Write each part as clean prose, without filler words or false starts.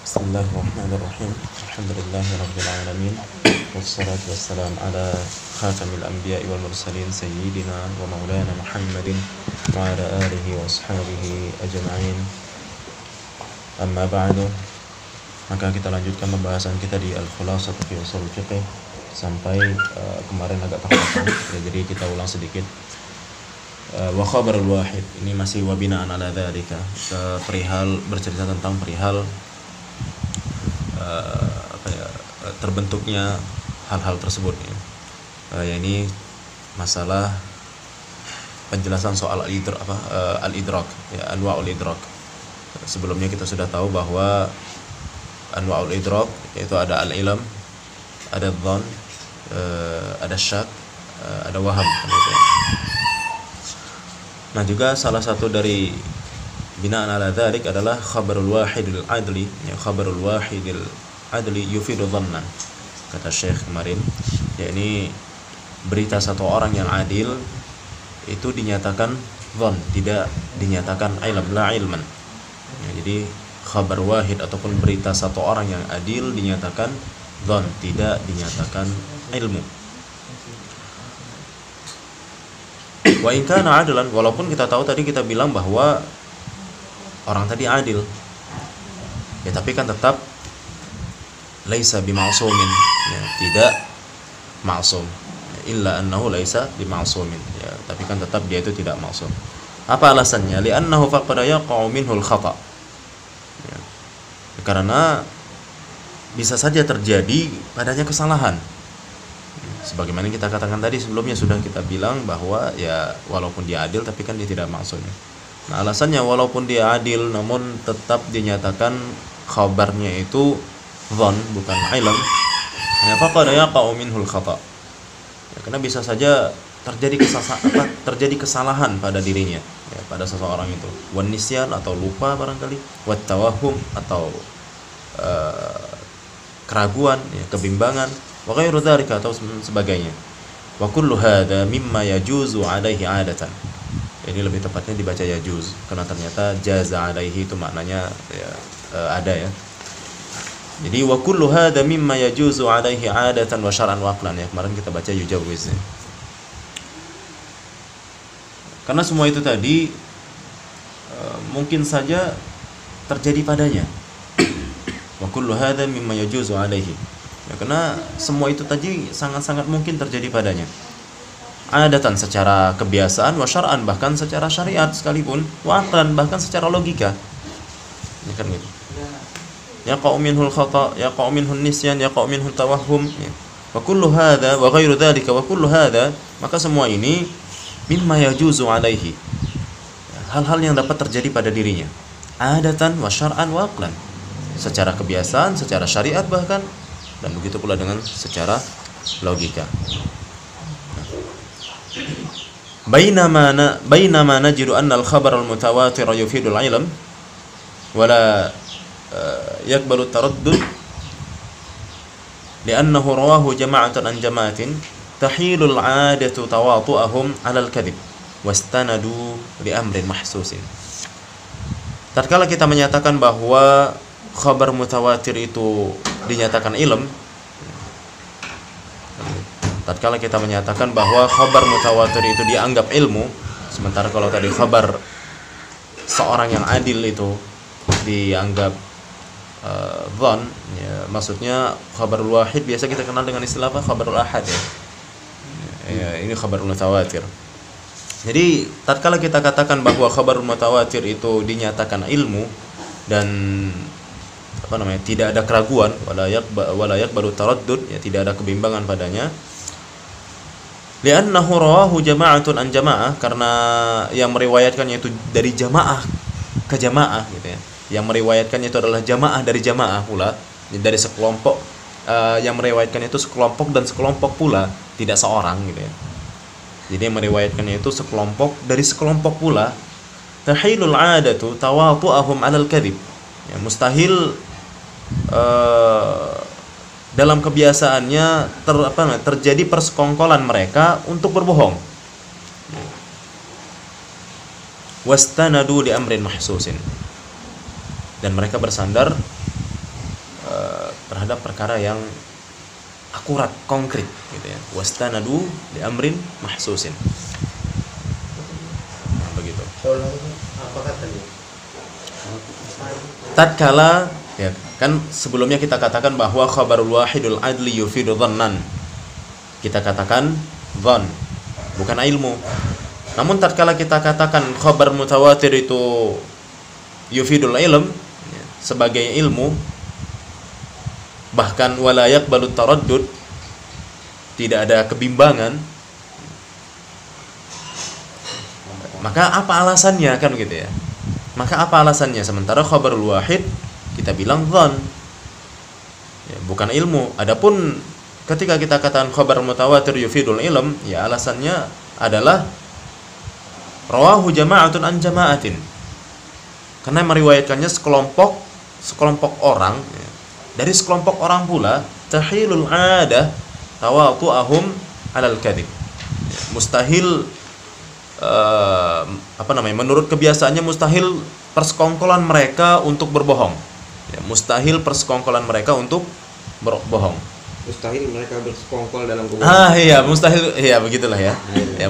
Bismillahirrahmanirrahim. Alhamdulillahirabbil alamin. Wassalatu wassalamu ala khatamil anbiya'i wal mursalin sayyidina wa maulana Muhammadin wa ala alihi wa ashabihi ajma'in. Amma ba'du. Maka kita lanjutkan pembahasan kita di Al-Khulasah fi Ushul Fiqh sampai kemarin agak terpotong. Jadi kita ulang sedikit. Wa khabarul wahid, ini masih wabinaan ala dzalika, perihal bercerita tentang perihal terbentuknya hal-hal tersebut ya. Ini masalah penjelasan soal al-idrak ya, anwa'ul idrak. Sebelumnya kita sudah tahu bahwa anwa'ul idrak yaitu ada al-ilm, ada dhann, ada syak, ada waham gitu. Nah, juga salah satu dari binaan ala dzalik adalah khabarul wahidil adli, ya, khabarul wahidil adli yufidu dhannan. Kata Syekh kemarin, yakni berita satu orang yang adil itu dinyatakan dhann, tidak dinyatakan ilm, la ilman. Ya, jadi khabar wahid ataupun berita satu orang yang adil dinyatakan dhann, tidak dinyatakan ilmu. Wa in kana adlan, walaupun kita tahu tadi kita bilang bahwa orang tadi adil, ya, tapi kan tetap laisa bima'sumin, ya, tidak ma'sum, illa annahu laisa bima'sumin, ya, tapi kan tetap dia itu tidak ma'sum. Apa alasannya? Li'annahu faqad yaqa'u minhul khata', ya, karena bisa saja terjadi padanya kesalahan. Sebagaimana kita katakan tadi sebelumnya, sudah kita bilang bahwa ya walaupun dia adil tapi kan dia tidak maksum. Nah, alasannya walaupun dia adil namun tetap dinyatakan khabarnya itu dhann bukan ilm. Ya faqad yaqa'u minhul khata'. Ya, karena bisa saja terjadi kesalahan pada dirinya, ya, pada seseorang itu. Wan nisyan atau lupa barangkali, wat tawahhum atau keraguan, ya, kebimbangan, wa ghairu dzalika atau sebagainya. Wa kullu hadza mimma yajuzu 'alaihi 'adatan. Ini lebih tepatnya dibaca yajuz karena ternyata jaza 'alaihi itu maknanya ya, ada, ya. Jadi wa kullu hadza mimma yajuzu 'alaihi 'adatan wa syar'an wa aqlan, ya. Kemarin kita baca yujawiz. Karena semua itu tadi mungkin saja terjadi padanya. Wa kullu hadza mimma yajuzu 'alaihi. Ya, karena semua itu tadi sangat-sangat mungkin terjadi padanya. Adatan secara kebiasaan, wa syar'an bahkan secara syariat sekalipun, wa aqlan bahkan secara logika. Ya kan gitu. Yaqa'u minhul khata', yaqa'u minhun nisyan, yaqa'u minhut tawahhum. Ya. Wa kullu hadza wa ghairu dzalika wa kullu hadza, maka semua ini mimma yajuzu 'alaihi. Hal-hal yang dapat terjadi pada dirinya. Adatan wa syar'an wa aqlan. Secara kebiasaan, secara syariat bahkan, dan begitu pula dengan secara logika. Bainama najidu anna al-khabar al-mutawatir yufidu al-ilm wala yaqbalu at-taraddud li'annahu rawahu jama'atan an jama'atin tahilu al-'adatu tawatu'ahum 'ala al-kadhib wastanadu li amrin mahsusin. Tatkala kita menyatakan bahwa khabar mutawatir itu dinyatakan ilm, tatkala kita menyatakan bahwa khabar mutawatir itu dianggap ilmu, sementara kalau tadi khabar seorang yang adil itu dianggap dhann, ya, maksudnya khabarul wahid biasa kita kenal dengan istilah apa? Khabarul ahad, ya. Ya, ini khabarul mutawatir. Jadi tatkala kita katakan bahwa khabarul mutawatir itu dinyatakan ilmu dan tidak ada keraguan, wala yaqbalu taraddud, ya, tidak ada kebimbangan padanya. Li'annahu rawahu jama'atun an jama'ah, karena yang meriwayatkannya itu dari jamaah ke jamaah, gitu ya. Yang meriwayatkannya itu adalah jamaah dari jamaah pula, dari sekelompok, yang meriwayatkan itu sekelompok dan sekelompok pula, tidak seorang, gitu ya. Jadi yang meriwayatkannya itu sekelompok dari sekelompok pula. Tahilul 'adatu tawatu'ahum 'alal kadhib. Ya, mustahil dalam kebiasaannya terjadi persekongkolan mereka untuk berbohong. Wastanadu li amrin mahsusin. Dan mereka bersandar terhadap perkara yang akurat, konkret gitu ya. Wastanadu li amrin mahsusin. Nah, begitu. Apa katanya? Tatkala ya kan sebelumnya kita katakan bahwa khabarul wahidul adli yufidu dhannan. Kita katakan dhann, bukan ilmu. Namun tatkala kita katakan khabar mutawatir itu yufidul ilm ya, sebagai ilmu, bahkan wala yaqbalu taraddud, tidak ada kebimbangan, maka apa alasannya kan gitu ya? Maka apa alasannya sementara khabarul wahid kita bilang dhann ya, bukan ilmu. Adapun ketika kita katakan khabar mutawatir yufidul ilm, ya alasannya adalah rawahu jama'atun an jama'atin, karena meriwayatkannya sekelompok orang ya, dari sekelompok orang pula. Tahilul adah tawatu'ahum alal kadhib, mustahil menurut kebiasaannya mustahil persekongkolan mereka untuk berbohong ya, mustahil persekongkolan mereka untuk berbohong. Mustahil mereka bersekongkol dalam kebohongan. Iya, mustahil, iya begitulah ya. Ya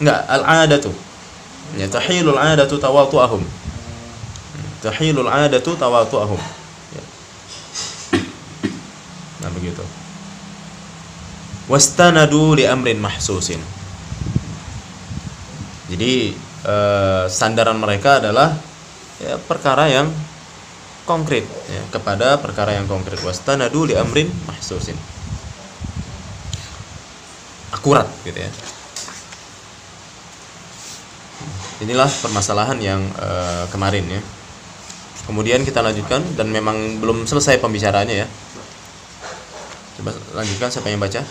enggak, al-'adatu. Ya, tahilul 'adatu tawatu'ahum. Tahilul 'adatu tawatu'ahum. Ya. Nah, begitu. Wastanadu li amrin mahsusin. Jadi sandaran mereka adalah ya, perkara yang konkret ya, kepada perkara yang konkret. Wastanadu li amrin mahsusin, akurat gitu ya. Inilah permasalahan yang kemarin ya. Kemudian kita lanjutkan, dan memang belum selesai pembicaraannya ya. Coba lanjutkan, siapa yang baca?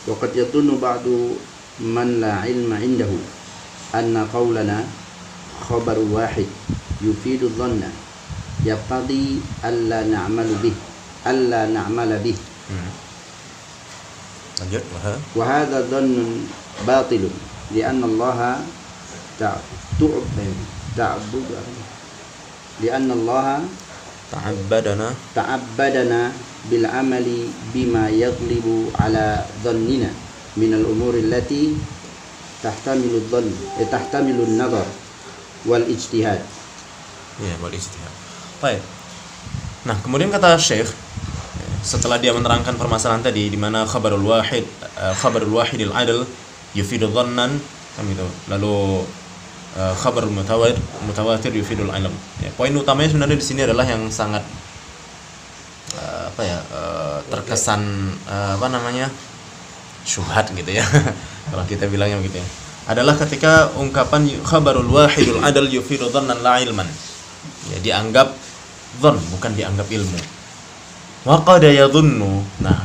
وقد يظن بعض من لا علم عنده أن قولنا خبر واحد يفيد الظن يقتضي ألا نعمل به Lanjut. وهذا ظن باطل لأن الله تعبدنا بالعمل بما يغلب على ظننا من الأمور التي تحتمل النظر والاجتهاد. Ya, والاجتهاد. Baik. Nah, kemudian kata Syekh setelah dia menerangkan permasalahan tadi di mana khabarul wahidil adl yufidu dhannan kan gitu. Lalu khabarul mutawatir yufidul ilm. Ya, poin utamanya sebenarnya di sini adalah yang sangat terkesan syubhat gitu ya. Kalau kita bilangnya begitu ya. Adalah ketika ungkapan khabarul wahidul adl yufidu dhannan la ilman. Ya, dianggap dhann, bukan dianggap ilmu. Wa qad yadhunnu. Nah,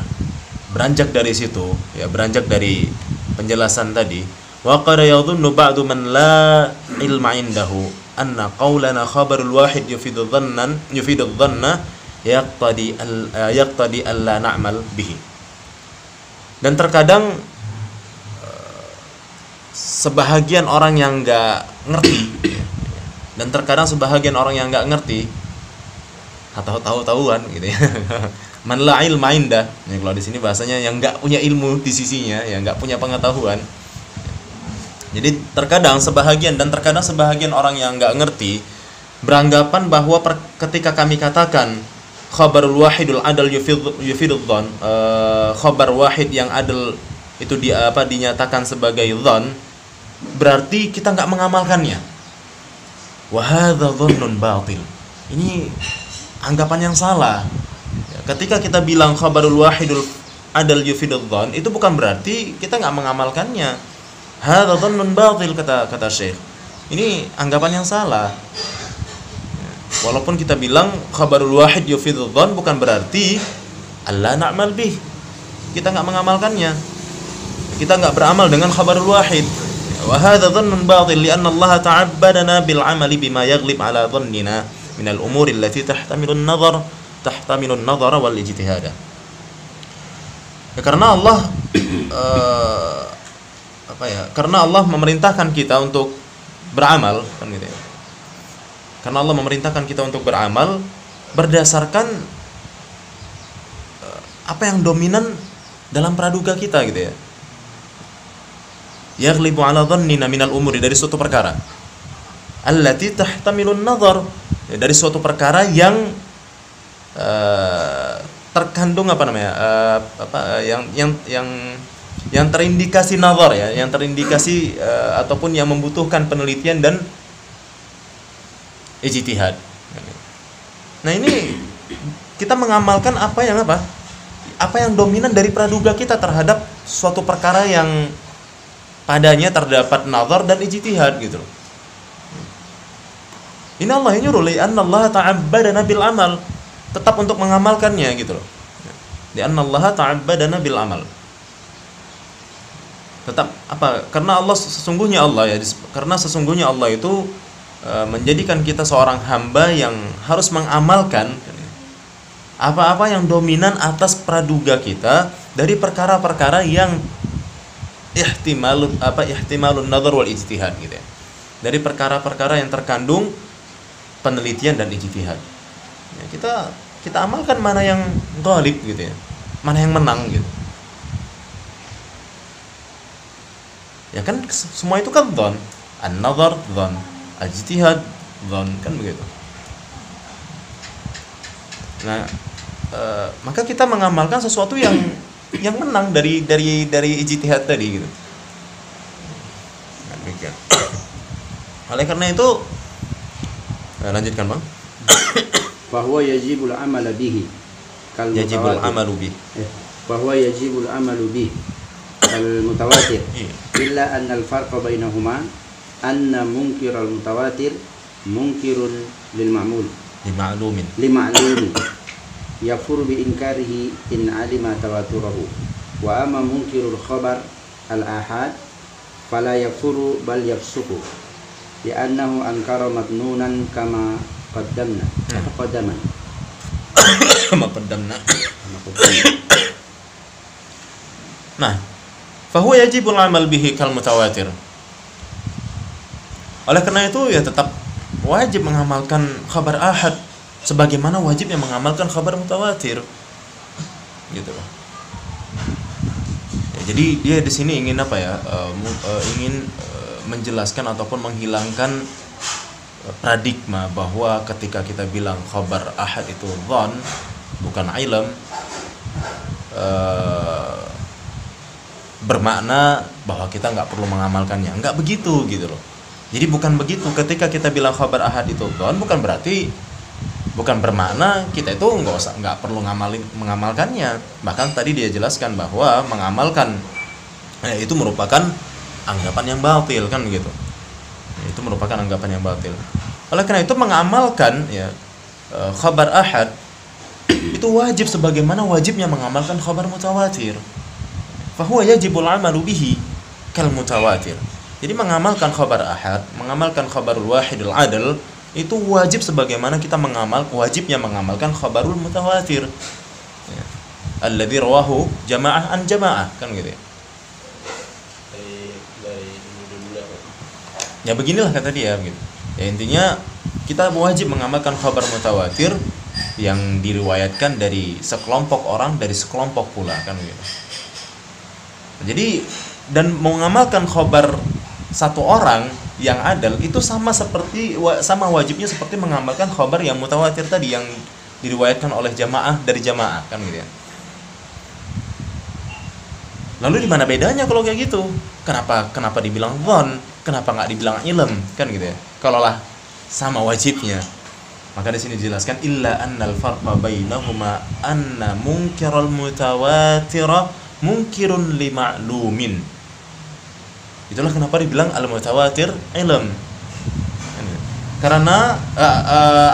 beranjak dari situ, ya beranjak dari penjelasan tadi, wa qad yadhunnu ba'du man la ilma indahu anna qaulana khabarul wahid yufidu dhanna yaqtadi alla na'mal bihi. Dan terkadang sebahagian orang yang enggak ngerti, dan terkadang sebahagian orang yang enggak ngerti atau tahu-tahuan gitu ya. Man la ilma indah. Ya, kalau di sini bahasanya yang enggak punya ilmu di sisinya, yang enggak punya pengetahuan. Jadi terkadang sebahagian orang yang enggak ngerti beranggapan bahwa ketika kami katakan khabarul wahidul adl yufidul dhann, khabar wahid yang adl itu dinyatakan sebagai dhann, berarti kita enggak mengamalkannya. Wa hadza dhannun batil. Ini anggapan yang salah. Ketika kita bilang khabarul wahidul adl yufidul dhann, itu bukan berarti kita enggak mengamalkannya. Hadza dhannun batil, kata Syekh. Ini anggapan yang salah. Walaupun kita bilang khabarul wahid yufidul dhann, bukan berarti alla na'mal bih. Kita enggak mengamalkannya. Kita enggak beramal dengan khabarul wahid. Wa hadza dhannun batil li'anna Allah ta'abbadana bil 'amali bima yaghlib 'ala dhannina min al-umuri allati tahtamilu an-nadhar wal ijtihada. Ya, karena Allah apa ya? Karena Allah memerintahkan kita untuk beramal, kan gitu ya. Karena Allah memerintahkan kita untuk beramal berdasarkan apa yang dominan dalam praduga kita gitu ya. Yaghlibu ala dhannina minal umuri, dari suatu perkara allati tahtamilun nazar, dari suatu perkara yang terkandung apa namanya? Yang terindikasi nazar ya, yang terindikasi ataupun yang membutuhkan penelitian dan ijtihad. Nah, ini kita mengamalkan apa yang dominan dari praduga kita terhadap suatu perkara yang padanya terdapat nazar dan ijtihad gitu loh. Ini Allah yang nyuruh, li'anna Allah ta'abbadana bil amal, tetap untuk mengamalkannya gitu loh. Li'anna Allah ta'abbadana bil amal. Tetap apa? Karena sesungguhnya Allah itu menjadikan kita seorang hamba yang harus mengamalkan apa-apa yang dominan atas praduga kita dari perkara-perkara yang ihtimalun nazar wal ijtihad gitu ya. Dari perkara-perkara yang terkandung penelitian dan ijtihad. Ya, kita amalkan mana yang ghalib gitu ya. Mana yang menang gitu. Ya kan semua itu kan dhon, an-nazar dhon, ijtihad dhon, kan begitu. Nah, maka kita mengamalkan sesuatu yang menang dari ijtihad tadi gitu. Nah, demikian. Oleh karena itu lanjutkan Bang. Bahwa yajibul amal bihi kal mutawatir. Bahwa yajibul amal bihi kal mutawatir. Illa anna al-farqa bainahuma anna munkiral mutawatir munkirun lil ma'mul. Lima'lumin. Yafuru bi inkarihi in alima tawaturahu. Wa amma munkirul khabar al-ahad fala yafuru bal yafsuku. Li'annahu ankara madnunan kama qaddamna. Nah, fahuwa yajibul amal bihi kal mutawatir. Oleh karena itu ya tetap wajib mengamalkan khabar ahad sebagaimana wajibnya mengamalkan khabar mutawatir. Gitu loh. Ya, jadi dia di sini ingin apa ya? Ingin menjelaskan ataupun menghilangkan paradigma bahwa ketika kita bilang khabar ahad itu dhon bukan ilm, bermakna bahwa kita nggak perlu mengamalkannya. Nggak begitu gitu loh. Jadi bukan begitu. Ketika kita bilang khabar ahad itu dhon bukan bermakna kita itu nggak perlu mengamalkannya. Bahkan tadi dia jelaskan bahwa mengamalkan itu merupakan anggapan yang batil kan gitu. Itu merupakan anggapan yang batil. Oleh karena itu mengamalkan ya khabar ahad itu wajib sebagaimana wajibnya mengamalkan khabar mutawatir. Fahuwa yajibul amalu bihi kal mutawatir. Jadi mengamalkan khabar ahad, mengamalkan khabarul wahidul adl itu wajib sebagaimana kita wajibnya mengamalkan khabarul mutawatir. Ya. Alladzi rawahu jamaah an jamaah kan gitu ya. Ya beginilah kata dia gitu. Ya intinya kita wajib mengamalkan khabar mutawatir yang diriwayatkan dari sekelompok orang dari sekelompok pula kan gitu. Jadi dan mengamalkan khabar satu orang yang adil itu sama wajibnya seperti mengamalkan khabar yang mutawatir tadi yang diriwayatkan oleh jamaah dari jamaah kan gitu ya. Lalu di mana bedanya kalau kayak gitu? Kenapa dibilang dhon? Kenapa nggak dibilang ilm? Kan gitu ya. Kalaulah sama wajibnya. Maka di sini dijelaskan illa annal farqa bainahuma anna munkiral mutawatira munkirun li ma'lumin. Itulah kenapa dibilang al-mutawatir ilm. Karena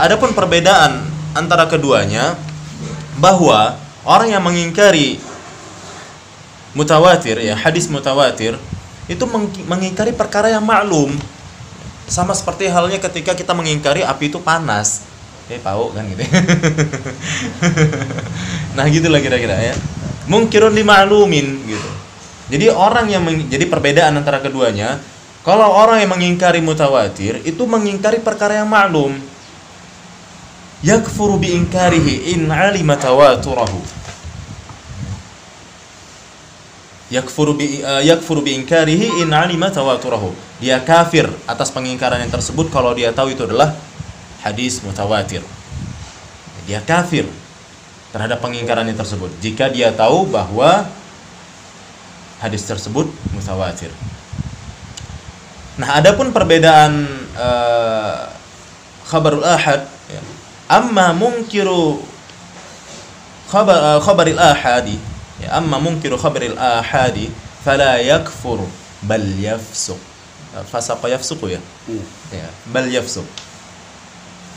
adapun perbedaan antara keduanya bahwa orang yang mengingkari mutawatir ya hadis mutawatir itu mengingkari perkara yang maklum, sama seperti halnya ketika kita mengingkari api itu panas, tahu kan gitu. Nah gitulah kira-kira ya, munkirun li ma'lumin gitu. Jadi jadi perbedaan antara keduanya, kalau orang yang mengingkari mutawatir itu mengingkari perkara yang maklum. Yakfuru bi inkarihi in alima tawaturahu. Yakfuru bi inkarihi in alima tawaturahu. Dia kafir atas pengingkaran yang tersebut kalau dia tahu itu adalah hadis mutawatir. Dia kafir terhadap pengingkaran yang tersebut jika dia tahu bahwa hadis tersebut mutawatir. Nah, adapun perbedaan khabarul ahad, ya. Amma munkiru khabaril ahadi, ya, amma munkiru khabaril ahadi fala yakfur bal yafsuq. Fasaqa yafsuqu, ya. Ya, bal yafsuq.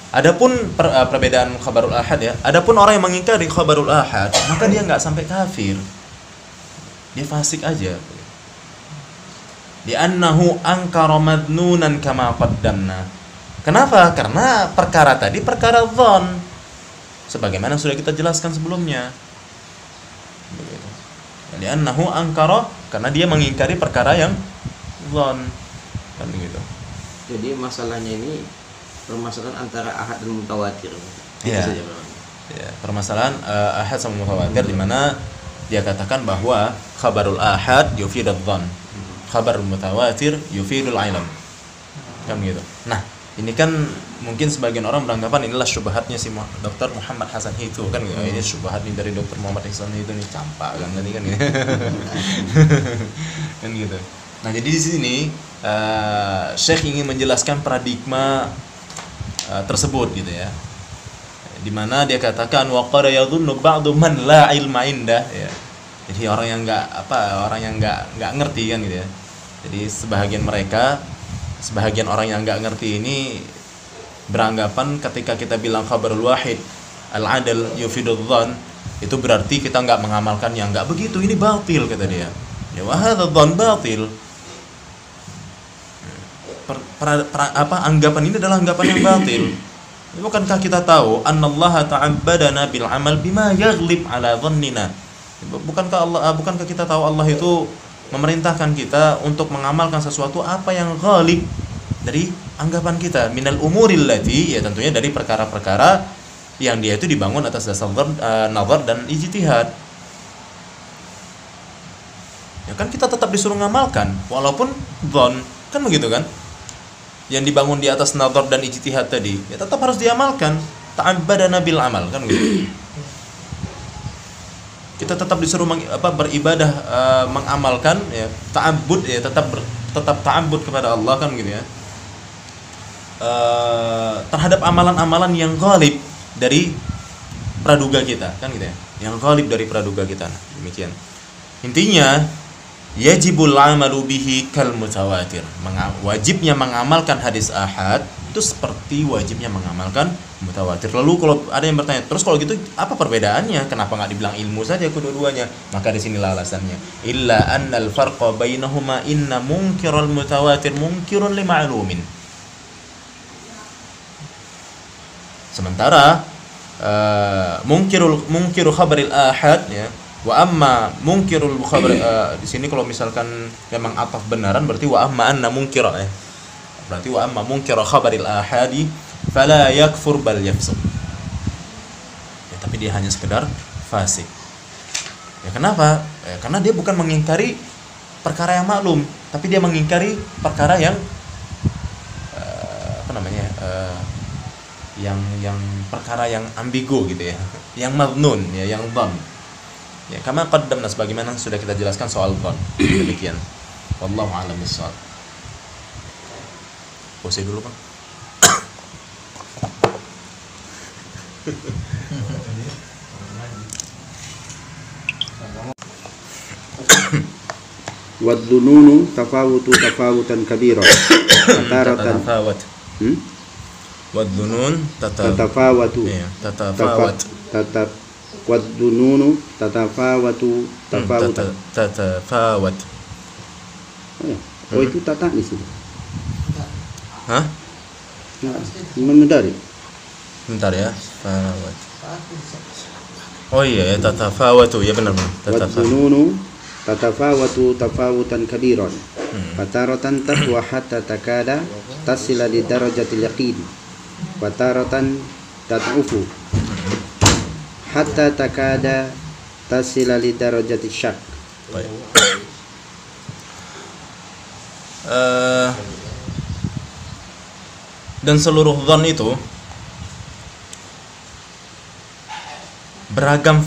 Adapun perbedaan khabarul ahad, ya. Adapun orang yang mengingkari khabarul ahad, maka dia enggak sampai kafir. Dia fasik aja. Li'annahu ankara madnunan kama qaddamna. Kenapa? Karena perkara tadi perkara dzan, sebagaimana sudah kita jelaskan sebelumnya. Begitu. Li'annahu ankara, karena dia mengingkari perkara yang dzan. Kan begitu. Jadi masalahnya ini permasalahan antara ahad dan mutawatir. Iya. Ya, permasalahan ahad sama mutawatir, di mana dia katakan bahwa khabarul ahad yufidul dzan, khabarul mutawatir yufidul ilm. Kan gitu. Nah, ini kan mungkin sebagian orang beranggapan inilah syubhatnya si Dr. Muhammad Hasan itu kan gitu. Ini syubhat nih dari Dr. Muhammad Hasan itu nih, campak kan tadi kan gitu. Kan gitu. Nah, jadi di sini Syekh ingin menjelaskan paradigma tersebut gitu ya. Di mana dia katakan wa qad yadhunnu ba'du man la ilma indah, ya. Jadi orang yang enggak ngerti kan gitu ya. Jadi sebahagian orang yang enggak ngerti ini beranggapan ketika kita bilang khabarul wahid al-adl yufidul dzan, itu berarti kita enggak mengamalkan, yang enggak begitu, ini batil kata dia. Ya wa hadza dzan batil. Anggapan ini adalah anggapan yang batil. Bukankah kita tahu annallaha ta'abbadana bil amal bima yaghlib ala dhannina? Bukankah kita tahu Allah itu memerintahkan kita untuk mengamalkan sesuatu apa yang ghalib dari anggapan kita, minal umuril lati, ya tentunya dari perkara-perkara yang dia itu dibangun atas dasar nazar dan ijtihad. Ya kan kita tetap disuruh ngamalkan walaupun dhon, kan begitu kan? Yang dibangun di atas nazar dan ijtihad tadi, ya tetap harus diamalkan. Ta'abbadana bil amal, kan begitu. Kita tetap disuruh beribadah, mengamalkan, ya, ta'abbud, ya, tetap ta'abbud kepada Allah, kan gitu ya. Terhadap amalan-amalan yang ghalib dari praduga kita, kan gitu ya. Yang ghalib dari praduga kita. Nah, demikian. Intinya yajibul amalu bihi kal mutawatir. Wajibnya mengamalkan hadis ahad itu seperti wajibnya mengamalkan mutawatir. Lalu kalau ada yang bertanya, terus kalau gitu apa perbedaannya? Kenapa nggak dibilang ilmu saja kedua-duanya? Maka di sinilah alasannya. Illa annal farqa bainahuma inna munkiral mutawatir munkirun li ma'lumin. Sementara munkiru khabaril ahad, ya, wa amma munkirul khabar, di sini kalau misalkan memang ataf benaran berarti wa amma anna munkira, ya. Berarti wa amma munkira khabaril ahadi fala yakfur bal yafsuq. Ya, tapi dia hanya sekedar fasik. Ya, kenapa? Ya, karena dia bukan mengingkari perkara yang maklum, tapi dia mengingkari perkara yang yang perkara yang ambigu gitu ya, yang madnun, ya, yang dhon. Ya, kama qaddamna, sebagaimana sudah kita jelaskan soal dhon. Demikian. Wallahu a'lam bissawab. Pause dulu, Bang. Wad-dununu tafawutan kabira. Taratan tatafawat. Wad-dunun tatafawatu. Iya, tatafawat. Wad-dununu tatafawatu tafawutan. Tatafawat. Oh, itu tata di sini. Hah? Mengendari. Bentar ya. Fawat. Oh iya ya, tatafawatu. Ya benar. Wad-dununu tatafawatu tafawutan kabiran. Fataratan taqwa hatta takada tasila li darajatil yaqin. Fataratan tad'ufu hatta takada tasila li darajatil syak. Baik. Dan seluruh dzan itu beragam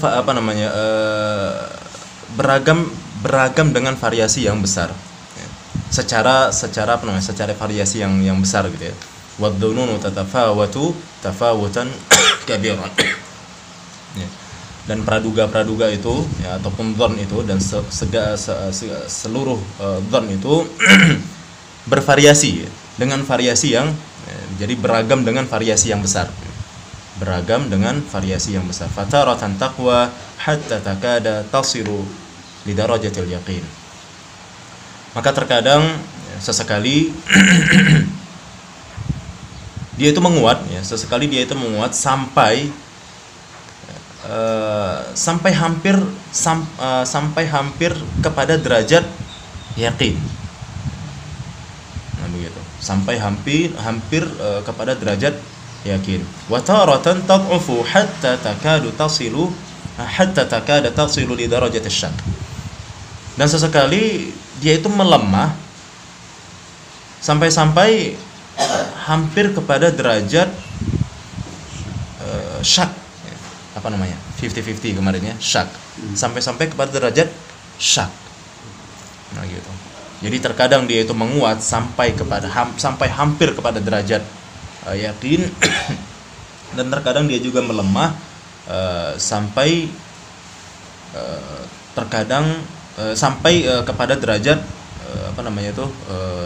beragam dengan variasi yang besar. Secara variasi yang besar gitu ya. Wadzununu tatafawatu tafawutan kabiran. Ya. Dan praduga itu ya, ataupun dzan itu dan seluruh dzan itu bervariasi ya, dengan variasi yang jadi beragam dengan variasi yang besar. Beragam dengan variasi yang besar. Fataratan taqwa hatta takada tasiru li darajatil yaqin. Maka terkadang sesekali dia itu menguat ya, sesekali dia itu menguat sampai hampir kepada derajat yakin. Nah begitu. Sampai hampir kepada derajat yakin. Wa taratan tad'ufu hatta takada tasilu li darajati syak. Dan sesekali dia itu melemah sampai hampir kepada derajat syak. Apa namanya? 50-50 kemarin ya, syak. Sampai kepada derajat syak. Nah gitu. Jadi terkadang dia itu menguat sampai hampir kepada derajat yakin dan terkadang dia juga melemah sampai kepada derajat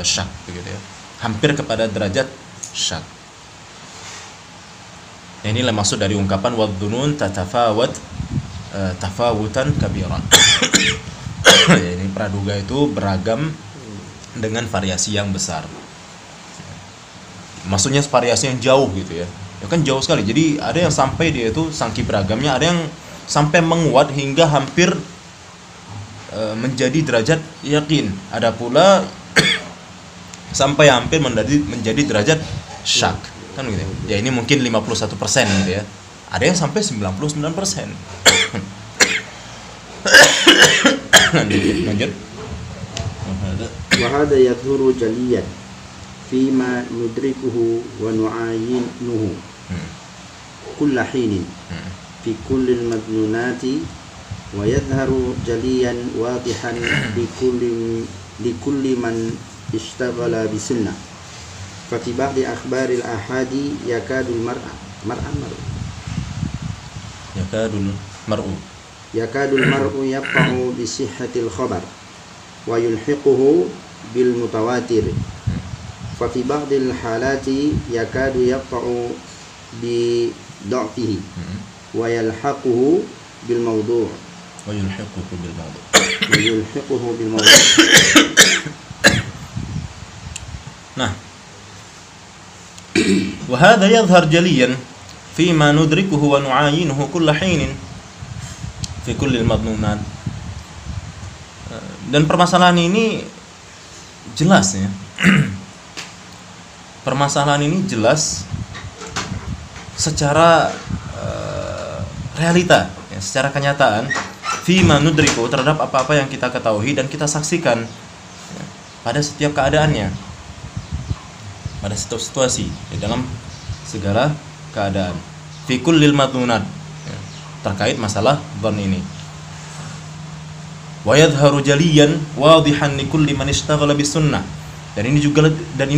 syak begitu ya. Hampir kepada derajat syak. Inilah maksud dari ungkapan wadzunun tatafawat tafawutan kabiran. Ya, ini praduga itu beragam dengan variasi yang besar. Maksudnya variasi yang jauh gitu ya. Ya kan jauh sekali. Jadi ada yang sampai dia itu saking beragamnya, ada yang sampai menguat hingga hampir menjadi derajat yakin. Ada pula sampai hampir menjadi derajat syak. Kan gitu. Ya ini mungkin 51% gitu ya. Ada yang sampai 99%. Lanjut. Wa hadha yadhuru jaliyan fima nudrikuhu wa nu'ayinuhu kulla hinin fi kulli al-madnunati wa yadhharu jaliyan wadihan li kulli man ishtaghala bi sunnah. Fa fi ba'di akhbaril ahadi yakadul mar'u yaqa'u bi sihhatil khabar wa yulhiquhu bil mutawatir. Fa fi ba'dil halati yakadu yaqa'u bi dha'fihi wa yalhaquhu bil mawdu'. Nah, wa hadha yadhhar jaliyan fima nudrikuhu wa nu'ayinuhu kulla hinin fi kulli al-madnunat. Dan permasalahan ini jelas ya. Permasalahan ini jelas secara realita ya, secara kenyataan fima nudriku, terhadap apa-apa yang kita ketahui dan kita saksikan ya, pada setiap keadaannya, pada setiap situasi ya, dalam segala keadaan fi kullil madnunat ya, terkait masalah dzan ini. Wa yadhharu jaliyan wadihan li kulli man ishtaghala bis sunnah. Dan ini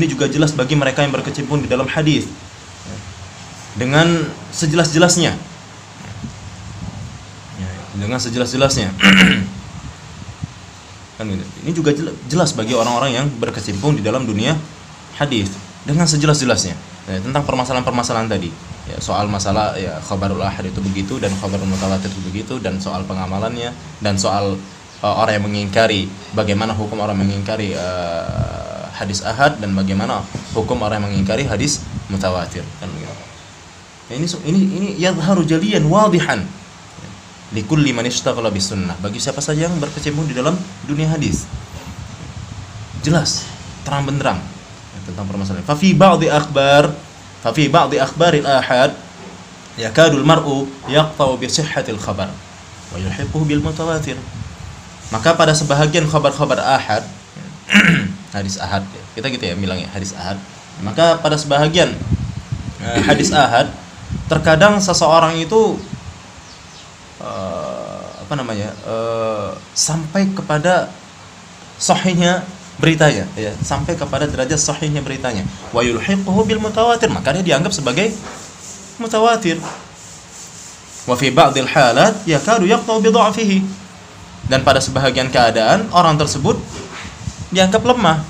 juga jelas bagi mereka yang berkecimpung di dalam hadis ya, dengan sejelas-jelasnya. Ya, dengan sejelas-jelasnya. Kan gitu. Ini juga jelas bagi orang-orang yang berkecimpung di dalam dunia hadis dengan sejelas-jelasnya ya, tentang permasalahan-permasalahan tadi. Ya, soal masalah ya khabarul ahad itu begitu dan khabarul mutawatir itu begitu, dan soal pengamalannya, dan soal orang yang mengingkari, bagaimana hukum orang mengingkari hadis ahad, dan bagaimana hukum orang yang mengingkari hadis mutawatir kan begitu. Ya, ini yadhharu jaliyan wadihan. likulli man ishtaghala bis sunnah, bagi siapa saja yang berkecimpung di dalam dunia hadis. Jelas, terang benderang tentang permasalahan. Fa fi ba'dhi akhbaril ahad yakadul mar'u yaqta'u bi sihhatil khabar wa yulhiquhu bil mutawatir. Maka pada sebahagian khabar-khabar ahad hadis ahad, kita gitu ya bilangnya hadis ahad. Maka pada sebahagian hadis ahad terkadang seseorang itu sampai kepada sahihnya beritanya, ya, sampai kepada derajat sahihnya beritanya. Wa yulhiquhu bil mutawatir, maka dia dianggap sebagai mutawatir. Wa fi ba'dil halat yakadu yaqta'u bi dha'fihi, dan pada sebahagian keadaan orang tersebut dianggap lemah.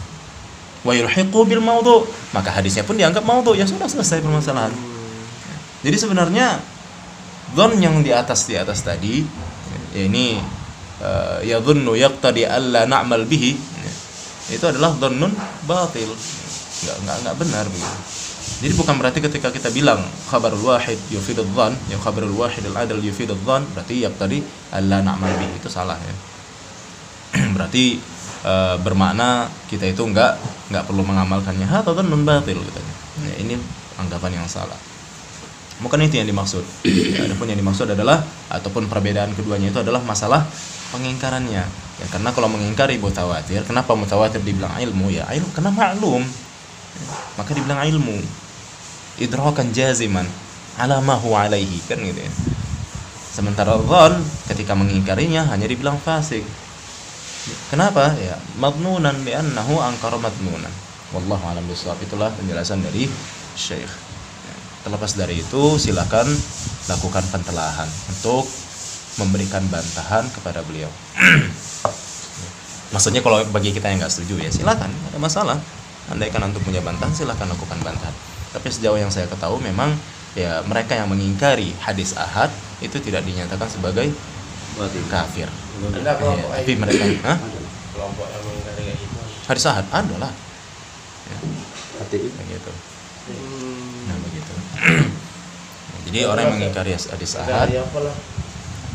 Wa yulhiquhu bil maudhu', maka hadisnya pun dianggap maudhu'. Ya sudah, selesai permasalahan. Jadi sebenarnya dzan yang di atas tadi, ya ini yadhunnu yaqtadi alla na'mal bihi, itu adalah dhannun batil, enggak benar begitu. Jadi bukan berarti ketika kita bilang khabarul wahid yufidudz dzan, ya khabarul wahid al-adl yufidudz dzan, berarti yaqtadi alla na'mal bihi, itu salah ya. Berarti bermakna kita itu enggak perlu mengamalkannya. Hadza dhannun batil katanya. Ya, ini anggapan yang salah. Bukan itu yang dimaksud. Adapun yang dimaksud adalah, ataupun perbedaan keduanya itu adalah masalah pengingkarannya. Ya, karena kalau mengingkari mutawatir, kenapa mutawatir dibilang ilmu? Ya ilmu, karena maklum. Maka dibilang ilmu. Idrakan jaziman ala ma huwa alaihi, kan gitu ya. Sementara dzan ketika mengingkarinya hanya dibilang fasik. Kenapa? Ya madnunan li'annahu ankara madnunan. Wallahu a'lam bishawab. Itulah penjelasan dari Syekh. Terlepas dari itu, silakan lakukan pentelahan untuk memberikan bantahan kepada beliau. Maksudnya kalau bagi kita yang nggak setuju, ya silakan, tidak ada masalah. Andaikan antum punya bantahan, silakan lakukan bantahan. Tapi sejauh yang saya ketahui, memang ya mereka yang mengingkari hadis ahad itu tidak dinyatakan sebagai kafir. Ada kelompok Tapi mereka, kelompok yang mengingkari itu. hadis ahad adalah, ya, Hati begitu. Nah begitu. Jadi orang yang mengingkari hadis ahad, ya,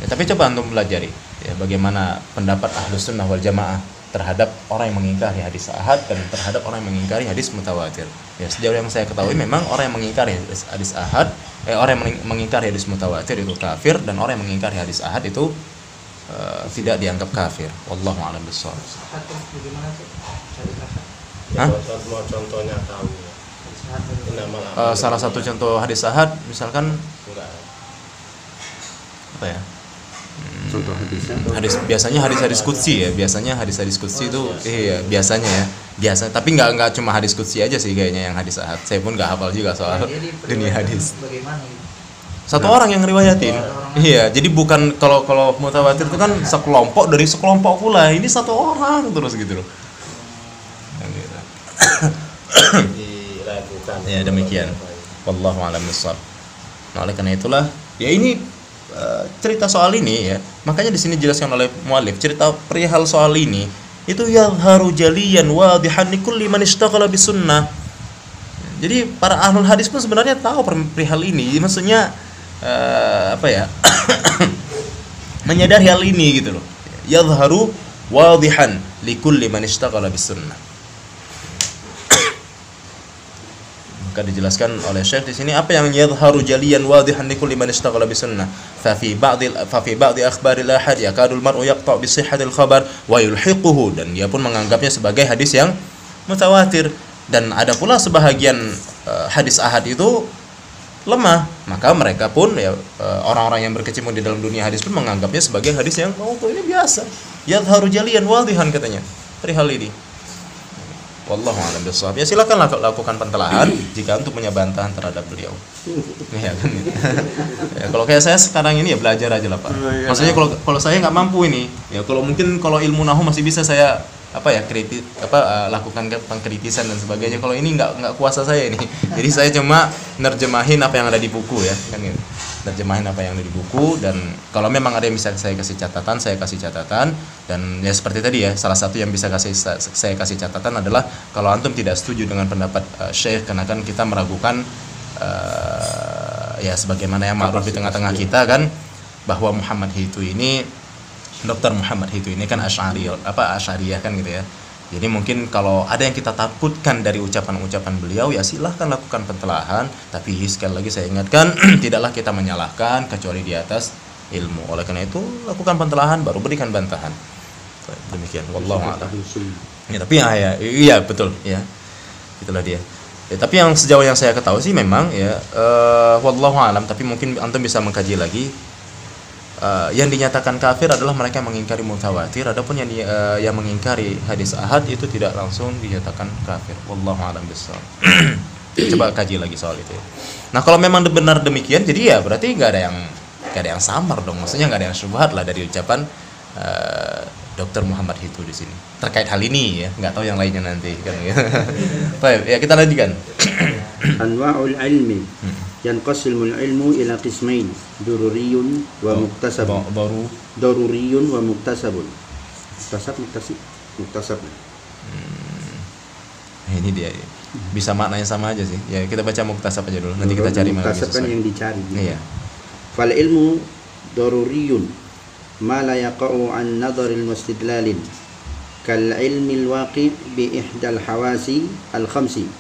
tapi coba antum pelajari ya bagaimana pendapat Ahlus Sunnah wal Jamaah terhadap orang yang mengingkari hadis ahad dan terhadap orang yang mengingkari hadis mutawatir. Ya sejauh yang saya ketahui memang orang yang mengingkari hadis ahad, orang yang mengingkari hadis mutawatir itu kafir, dan orang yang mengingkari hadis ahad itu tidak dianggap kafir. Wallahu a'lam bishawab. Semua contohnya tahu. Salah satu contoh hadis ahad misalkan apa ya? contoh hadisnya. Biasanya hadis qudsi ya. Biasanya hadis qudsi itu biasanya ya. Biasa, tapi nggak cuma hadis qudsi aja sih kayaknya yang hadis ahad. Saya pun nggak hafal juga soal dunia hadis. Satu orang yang ngeriwayatin. Iya, jadi bukan kalau mutawatir itu kan sekelompok dari sekelompok pula. Ini satu orang terus gitu loh. Ya demikian. Wallahu a'lam bishawab. Nah, oleh karena itulah ya ini cerita soal ini ya. Makanya di sini dijelaskan oleh muallif cerita perihal soal ini itu yadhharu jaliyan wadihan likulli man ishtaghala bisunnah. Jadi para ahlul hadis pun sebenarnya tahu perihal ini. Maksudnya menyadari hal ini gitu loh. Yadhharu wadihan likulli man ishtaghala bisunnah. Maka dijelaskan oleh Syekh di sini apa yang yadhharu jaliyan wadihan likulli man ishtaghala bisunnah. Fa fi ba'dhi akhbaril ahad yakadul mar'u yaqta' bi sihhatil khabar wa yulhiquhu, dan dia pun menganggapnya sebagai hadis yang mutawatir. Dan ada pula sebahagian hadis ahad itu lemah, maka mereka pun ya orang-orang yang berkecimpung di dalam dunia hadis pun menganggapnya sebagai hadis yang ini biasa. Yadhharu jaliyan wadihan katanya perihal ini. Wallahu a'lam bishawab. Ya silakan lakukan pentelahan jika untuk punya bantahan terhadap beliau. Ya kan. Ya, kalau kayak saya sekarang ini ya belajar aja lah Pak. Maksudnya kalau saya nggak mampu ini, ya kalau mungkin kalau ilmu nahwu masih bisa saya lakukan pengkritisan dan sebagainya. Kalau ini nggak kuasa saya ini. Jadi saya cuma nerjemahin apa yang ada di buku ya, kan gitu. Nerjemahin apa yang ada di buku, dan kalau memang ada yang bisa saya kasih catatan, saya kasih catatan. Dan ya seperti tadi ya, salah satu yang bisa saya kasih catatan adalah kalau antum tidak setuju dengan pendapat Syekh, karena kan kita meragukan ya sebagaimana yang ma'ruf di tengah-tengah kita kan, bahwa Muhammad Hitu ini, Dr. Muhammad Hitu ini kan Asy'ariyah kan gitu ya. Jadi mungkin kalau ada yang kita takutkan dari ucapan-ucapan beliau, ya silahkan lakukan pentelahan. Tapi sekali lagi saya ingatkan, tidaklah kita menyalahkan kecuali di atas ilmu. Oleh karena itu lakukan pentelahan baru berikan bantahan. Demikian. Wallahu a'lam. Ya, tapi iya betul ya. Itulah dia. Ya, tapi yang sejauh yang saya ketahui sih memang ya wallahu a'lam, tapi mungkin antum bisa mengkaji lagi. Yang dinyatakan kafir adalah mereka yang mengingkari mutawatir. Adapun yang mengingkari hadis ahad itu tidak langsung dinyatakan kafir. Wallahu a'lam bishawab. Coba kaji lagi soal itu ya. Nah, kalau memang benar demikian, jadi ya berarti nggak ada yang samar dong. Maksudnya nggak ada yang syubhat lah dari ucapan Dr. Muhammad Hitu di sini terkait hal ini ya. Nggak tahu yang lainnya nanti kan ya. Baik, ya kita lanjutkan. Anwa'ul ilmi yanqasimul ilmu ila qismain, daruriyun wa muktasabun. Daruriyun wa muktasabun. Muktasab. Ini dia. Bisa maknanya sama aja sih. Ya, kita baca muktasab aja dulu. Nanti kita cari mana muktasab kan yang dicari. Iya. Fal ilmu daruriyun ma la yaqa'u an nadharil mustidlalin kal ilmi al-waqi' bi ihdal hawasi al-khamsi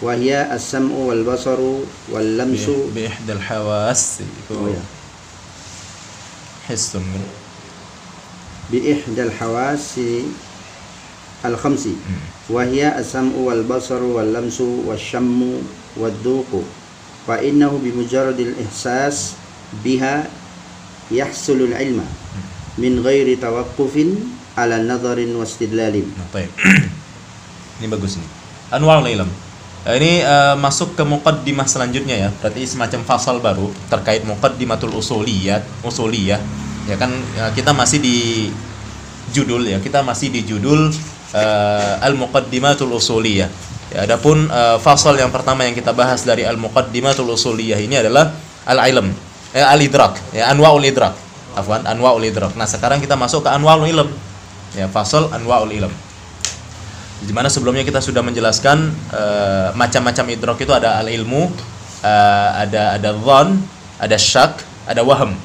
wa hiya as-sam'u wal basaru wal lamsu bi ihdal hawas. Hissun bi ihdal hawasi al-khamsi wa hiya as-sam'u wal basaru wal lamsu wasyammu wad-duqu fa innahu bi mujarradil ihsas biha yahsulul ilma min ghairi tawaqqufin ala nadharin wastidlalin. Baik. Ini bagus nih. Anwa'ul ilm. Ini masuk ke muqaddimah selanjutnya ya. Berarti semacam fasal baru terkait muqaddimatul usuliyah. Ya kan kita masih di judul ya. Kita masih di judul al-muqaddimatul usuliyah. Ya, adapun fasal yang pertama yang kita bahas dari al-muqaddimatul usuliyah ini adalah al-ilm, al-idrak, ya, anwa'ul idrak. Afwan, anwa'ul idrak. Nah, sekarang kita masuk ke anwa'ul ilm. Ya, fasal anwa'ul ilm. Di mana sebelumnya kita sudah menjelaskan macam-macam idrak itu ada al-ilmu, ada dhann, ada syak, ada waham.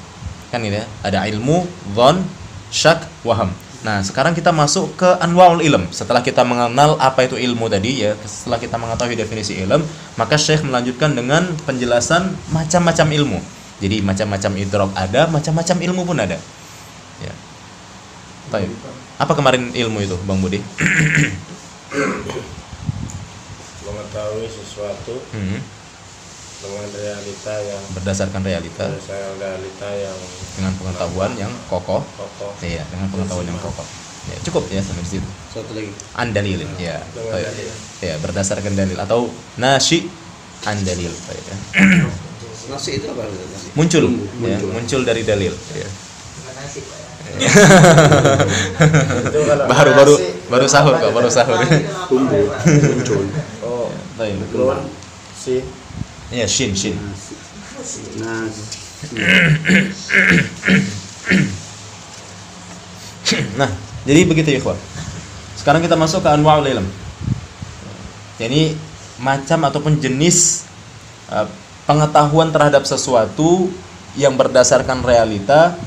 Kan gitu ya. Ada ilmu, dhann, syak, waham. Nah, sekarang kita masuk ke anwa'ul ilm. Setelah kita mengenal apa itu ilmu tadi ya, setelah kita mengetahui definisi ilm, maka Syekh melanjutkan dengan penjelasan macam-macam ilmu. Jadi macam-macam idrak ada, macam-macam ilmu pun ada. Ya. Baik. Apa kemarin ilmu itu, Bang Budi? Mengetahui sesuatu dengan realita yang berdasarkan realita yang dengan pengetahuan yang kokoh. Iya, dengan pengetahuan yang kokoh. Ya, cukup ya sampai di situ. Satu lagi. Andalil, ya. Ya, berdasarkan dalil atau nasyi andalil, ya. Nasi itu apa? Nasi. Muncul. Ya, muncul dari dalil, ya. baru sahur kok, baru sahur. Tumbuh, muncul. Oh, Baik. si. Ya, shin. Nas. Nah, jadi begitu ya, ikhwan. Sekarang kita masuk ke anwa'ul ilm. Jadi macam ataupun jenis pengetahuan terhadap sesuatu yang berdasarkan realita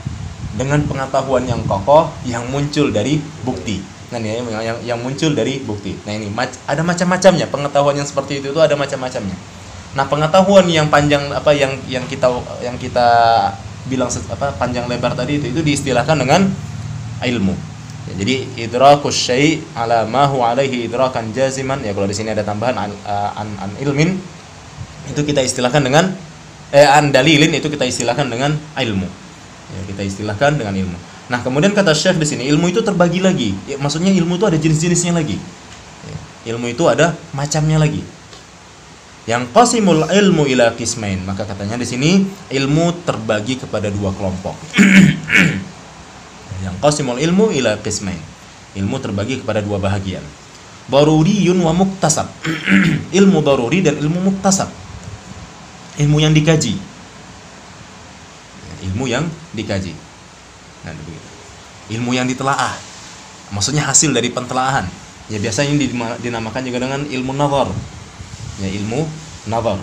dengan pengetahuan yang kokoh yang muncul dari bukti. Nah, ini yang muncul dari bukti. Nah, ini ada macam-macamnya. Pengetahuan yang seperti itu ada macam-macamnya. Nah, pengetahuan yang panjang yang kita bilang panjang lebar tadi itu diistilahkan dengan ilmu. Ya, jadi idrakus syai' ala ma huwa alaihi idrakan jaziman. Ya, kalau di sini ada tambahan an ilmin, itu kita istilahkan dengan an dalilin, itu kita istilahkan dengan ilmu. Ya, kita istilahkan dengan ilmu. Nah, kemudian kata Syekh di sini, ilmu itu terbagi lagi. Ya, maksudnya ilmu itu ada jenis-jenisnya lagi. Ya, ilmu itu ada macamnya lagi. Yang qasimul ilmu ila qismain, maka katanya di sini ilmu terbagi kepada dua kelompok. Yang qasimul ilmu ila qismain, ilmu terbagi kepada dua bahagian. Daruriyun wa muktasab. Ilmu daruri dan ilmu muktasab. Ilmu yang dikaji. Ilmu yang dikaji. Nah, begitu. Ilmu yang ditelaah. Maksudnya hasil dari pentelaahan. Ya, biasanya dinamakan juga dengan ilmu nazar. Ya, ilmu nazar.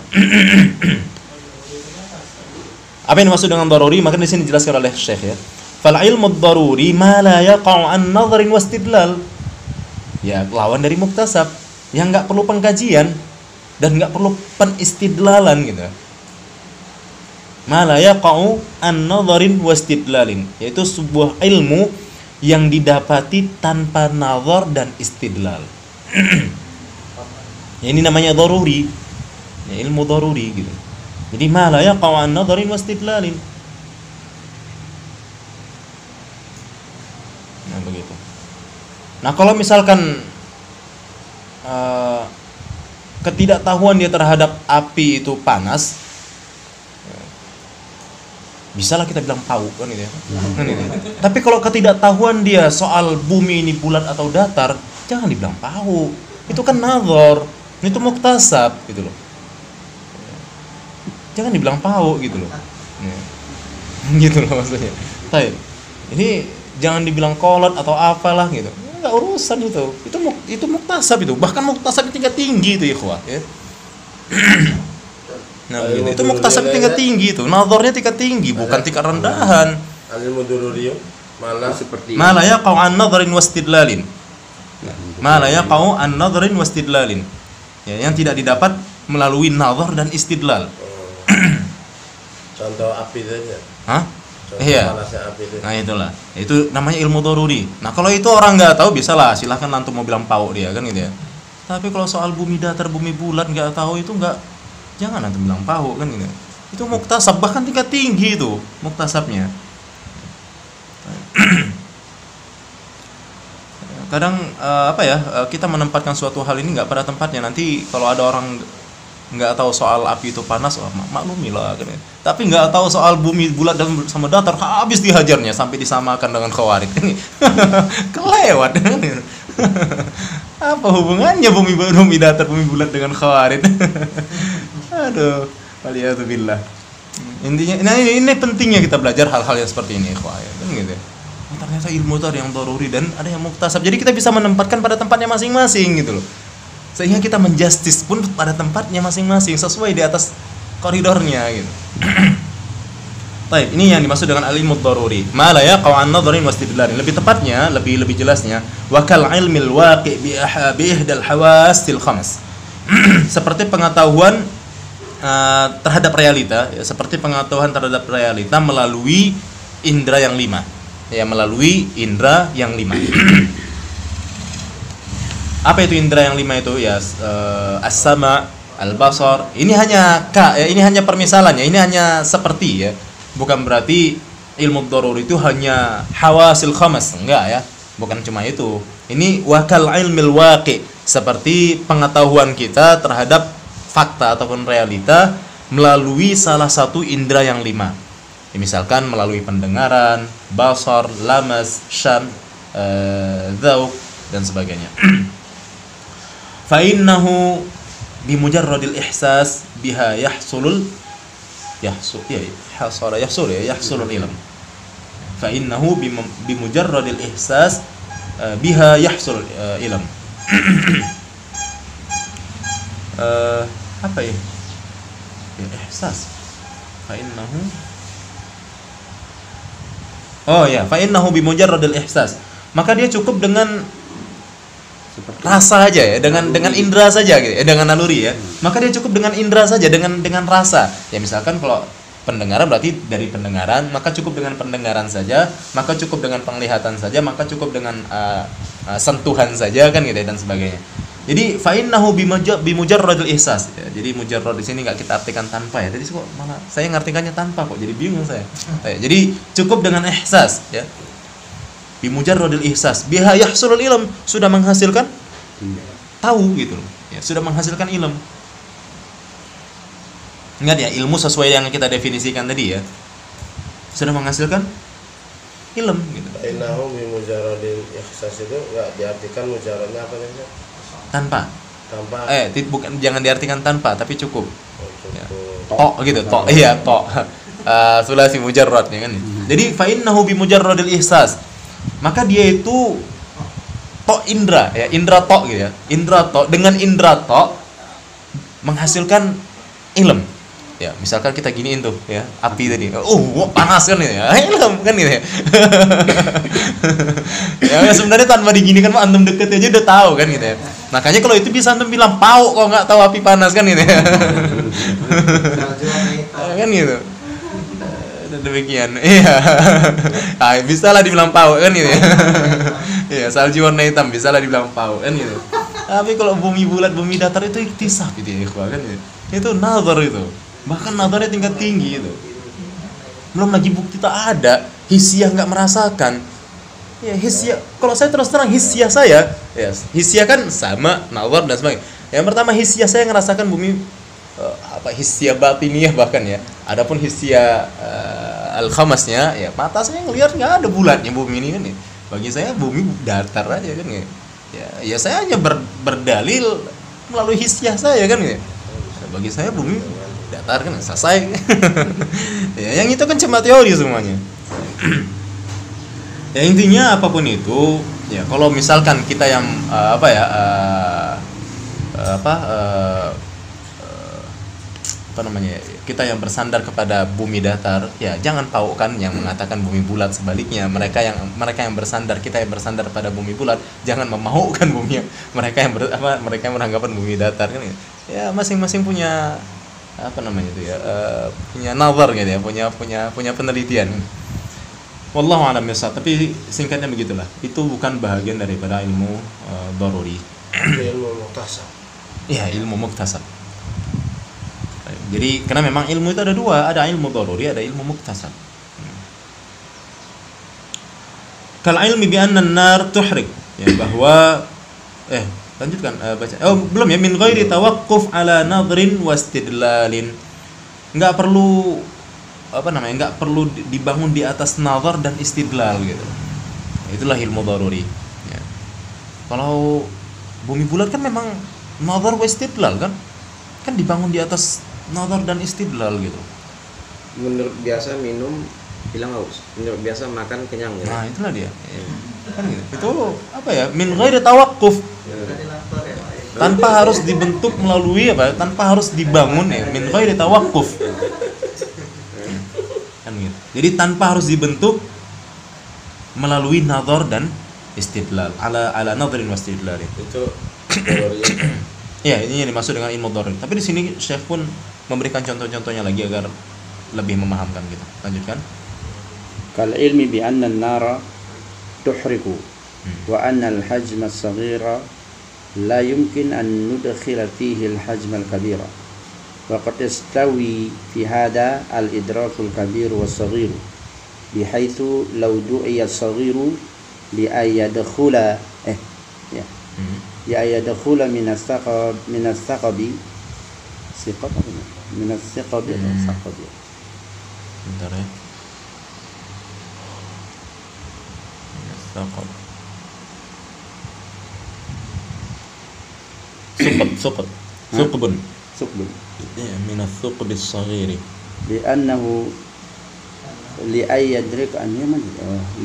Apa yang dimaksud dengan daruri? Maka di sini dijelaskan oleh Syekh ya. Fal ilmu daruri ma la yaqa'u an nadharin wastidlal. Ya, lawan dari muktasab yang enggak perlu pengkajian dan enggak perlu penistidlalan gitu. Ma la yaqa'u an nadharin wastidlalin, yaitu sebuah ilmu yang didapati tanpa nazar dan istidlal. Ya, ini namanya daruri. Ya, ilmu daruri gitu. Jadi ma la yaqa'u an nadharin wastidlalin. Nah, begitu. Nah, kalau misalkan ketidaktahuan dia terhadap api itu panas, bisalah kita bilang pau kan gitu ya. Tapi kalau ketidaktahuan dia soal bumi ini bulat atau datar, jangan dibilang pau. Itu kan nazar, itu muktasab gitu loh. Jangan dibilang pau gitu loh. Gitu loh maksudnya. Baik. Ini jangan dibilang kolot atau apalah gitu. Enggak urusan itu. Itu muktasab itu. Bahkan muktasab tingkat tinggi itu ikhwah ya. Nah, begitu. Itu muktasab tingkat tinggi itu. Nazarnya tingkat tinggi, bukan tingkat rendahan. Al-ilmu daruri malah seperti Ma la yaqa'u an nadharin wastidlalin. Ma la yaqa'u an nadharin wastidlalin. Ya, yang tidak didapat melalui nazar dan istidlal. contoh api saja. Hah? Contoh Iya. panasnya api itu. Nah, itulah. Itu namanya ilmu daruri. Nah, kalau itu orang nggak tahu, bisalah silahkan antum mau bilang pau dia kan gitu ya. Tapi kalau soal bumi datar, bumi bulat nggak tahu itu nggak, jangan antum bilang pau kan gitu. Itu muktasab, bahkan tingkat tinggi itu muktasabnya. Kadang kita menempatkan suatu hal ini nggak pada tempatnya. Nanti kalau ada orang nggak tahu soal api itu panas, maklumilah kan. Tapi nggak tahu soal bumi bulat dan sama datar, habis dihajarnya sampai disamakan dengan khawarij. Kelewat. Apa hubungannya bumi datar, bumi bulat dengan khawarij? Aduh, waliyadzubillah. Intinya, nah ini pentingnya kita belajar hal-hal yang seperti ini, ikhwah, ya, kan gitu. Ternyata ilmu itu ada yang daruri dan ada yang muktasab. Jadi kita bisa menempatkan pada tempatnya masing-masing gitu loh. Sehingga kita menjustis pun pada tempatnya masing-masing sesuai di atas koridornya gitu. Baik, ini yang dimaksud dengan al-ilmu daruri. Ma la yaqa'u an nadharin wastidlalin. Lebih tepatnya, lebih jelasnya, wa kal ilmil waqi' bi ihdal hawasil khams. Seperti pengetahuan terhadap realita, ya, seperti pengetahuan terhadap realita melalui indera yang 5. Ya, melalui indera yang 5. Apa itu indera yang 5 itu? Ya, as-sama', al-basar. Ini hanya ini hanya permisalan ya, ini hanya seperti ya. Bukan berarti ilmu daruri itu hanya hawasil khamas, enggak ya. Bukan cuma itu. Ini wakal ilmil waqi', seperti pengetahuan kita terhadap fakta ataupun realita melalui salah satu indera yang 5. Ya, misalkan melalui pendengaran, basar, lamas, syam, dzauq dan sebagainya. Fa innahu bimujarradil ihsas biha yahsulul ilm. Fa innahu bimujarradil ihsas biha yahsul ilm. Apa ya? Ihsas. Fa innahu fa innahu bimujarradil ihsas. Maka dia cukup dengan rasa aja ya, dengan indera saja gitu ya, dengan naluri ya. Maka dia cukup dengan indera saja, dengan rasa. Ya misalkan kalau pendengaran berarti dari pendengaran, maka cukup dengan pendengaran saja, maka cukup dengan penglihatan saja, maka cukup dengan sentuhan saja kan gitu ya, dan sebagainya. Jadi fa innahu bimujarradil ihsas. Ya, jadi mujarrad di sini enggak kita artikan tanpa ya. Jadi kok malah saya ngartikannya tanpa kok, jadi bingung saya. Jadi cukup dengan ihsas ya. Bimujarradil ihsas biha yahsulul ilm, sudah menghasilkan tahu gitu loh ya, sudah menghasilkan ilmu. Ingat ya, ilmu sesuai yang kita definisikan tadi ya, sudah menghasilkan ilmu gitu. Innahu bimujarradil ihsas itu enggak diartikan mujarradnya apa namanya? Tanpa bukan, jangan diartikan tanpa, tapi cukup ya. Tok gitu, tok iya, tok. Sulasi mujarrad ya kan. Jadi fa innahu bimujarradil ihsas, maka dia itu tok indra ya, indra tok gitu ya, indra tok, dengan indra tok menghasilkan ilm. Ya, misalkan kita giniin tuh ya, api tadi. Wah, panas kan ya. Ilham kan gitu ya. Ya sebenarnya tanpa diginikan mah antum deket aja udah tahu kan gitu ya. Makanya kalau itu bisa antum bilang pau kalau nggak tahu api panas kan gitu ya. Kan gitu. Dan demikian. Iya. Ah, bisa lah dibilang pau kan gitu ya. Iya, salju warna hitam bisa lah dibilang pau kan gitu. Tapi kalau bumi bulat, bumi datar itu iktisaf gitu ya, ikhwan kan gitu. Itu nazar itu. Bahkan nazarnya tingkat tinggi itu. Belum lagi bukti tak ada, hisiah nggak merasakan. Ya hisiah, kalau saya terus terang hisiah saya, ya hisiah kan sama nazar dan sebagainya. Yang pertama hisiah saya ngerasakan bumi hisiah batiniah bahkan ya. Adapun hisiah al-khamasnya ya mata saya ngelihat nggak ada bulatnya bumi ini kan ya. Bagi saya bumi datar aja kan ya. Ya saya hanya berdalil melalui hisiah saya kan ya. Bagi saya bumi datar kan selesai. Ya, yang itu kan cuma teori semuanya. Ya intinya apapun itu, ya kalau misalkan kita yang kita yang bersandar kepada bumi datar, ya jangan paukan yang mengatakan bumi bulat. Sebaliknya mereka yang bersandar, kita yang bersandar pada bumi bulat, jangan memaukan bumi mereka yang beranggapan bumi datar kan ya. Masing-masing punya punya nazar gitu ya, punya penelitian. Wallahu a'lam bishawab. Tapi singkatnya begitulah. Itu bukan bahagian daripada ilmu daruri. Ilmu muktasab. Iya, ilmu muktasab. Jadi karena memang ilmu itu ada dua, ada ilmu daruri, ada ilmu muktasab. Kal ilmi bi anna an-nar tuhrik, ya bahwa lanjutkan baca. Belum ya, min ghairi tawaqquf ala nadrin wastidlalin. Enggak perlu enggak perlu dibangun di atas nazar dan istidlal gitu. Itulah ilmu daruri. Ya. Kalau bumi bulat kan memang nazar wa istidlal kan? Kan dibangun di atas nazar dan istidlal gitu. Menurut biasa minum hilang haus, menurut biasa makan kenyang gitu. Nah, itulah dia. Kan gitu. Itu min ghairi tawaqquf. Tanpa harus dibentuk melalui tanpa harus dibangun ya, min ghairi tawaqquf. Kan gitu. Jadi tanpa harus dibentuk melalui nazar dan istidlal, ala nadrin wa istidlal. Itu ya, ini yang dimaksud dengan ilmu daruri. Tapi di sini Syekh pun memberikan contoh-contohnya lagi agar lebih memahamkan gitu. Lanjutkan. Kal ilmi bi anna an-nara tuhriku wa anna al-hajma as-saghira la yumkin an nudkhila fihi al-hajma al-kabira. Wa qad yastawi fi hadha al-idrak al-kabir wa as-saghir bihaythu law du'iya as-saghiru li ayadkhula yadkhula min as-saqab siqab min as-siqab saqab. Bentar ya. Saqab. Suqbun. Ya, min as-suqb as-saghir. Li'annahu li'ayyadrik an yaman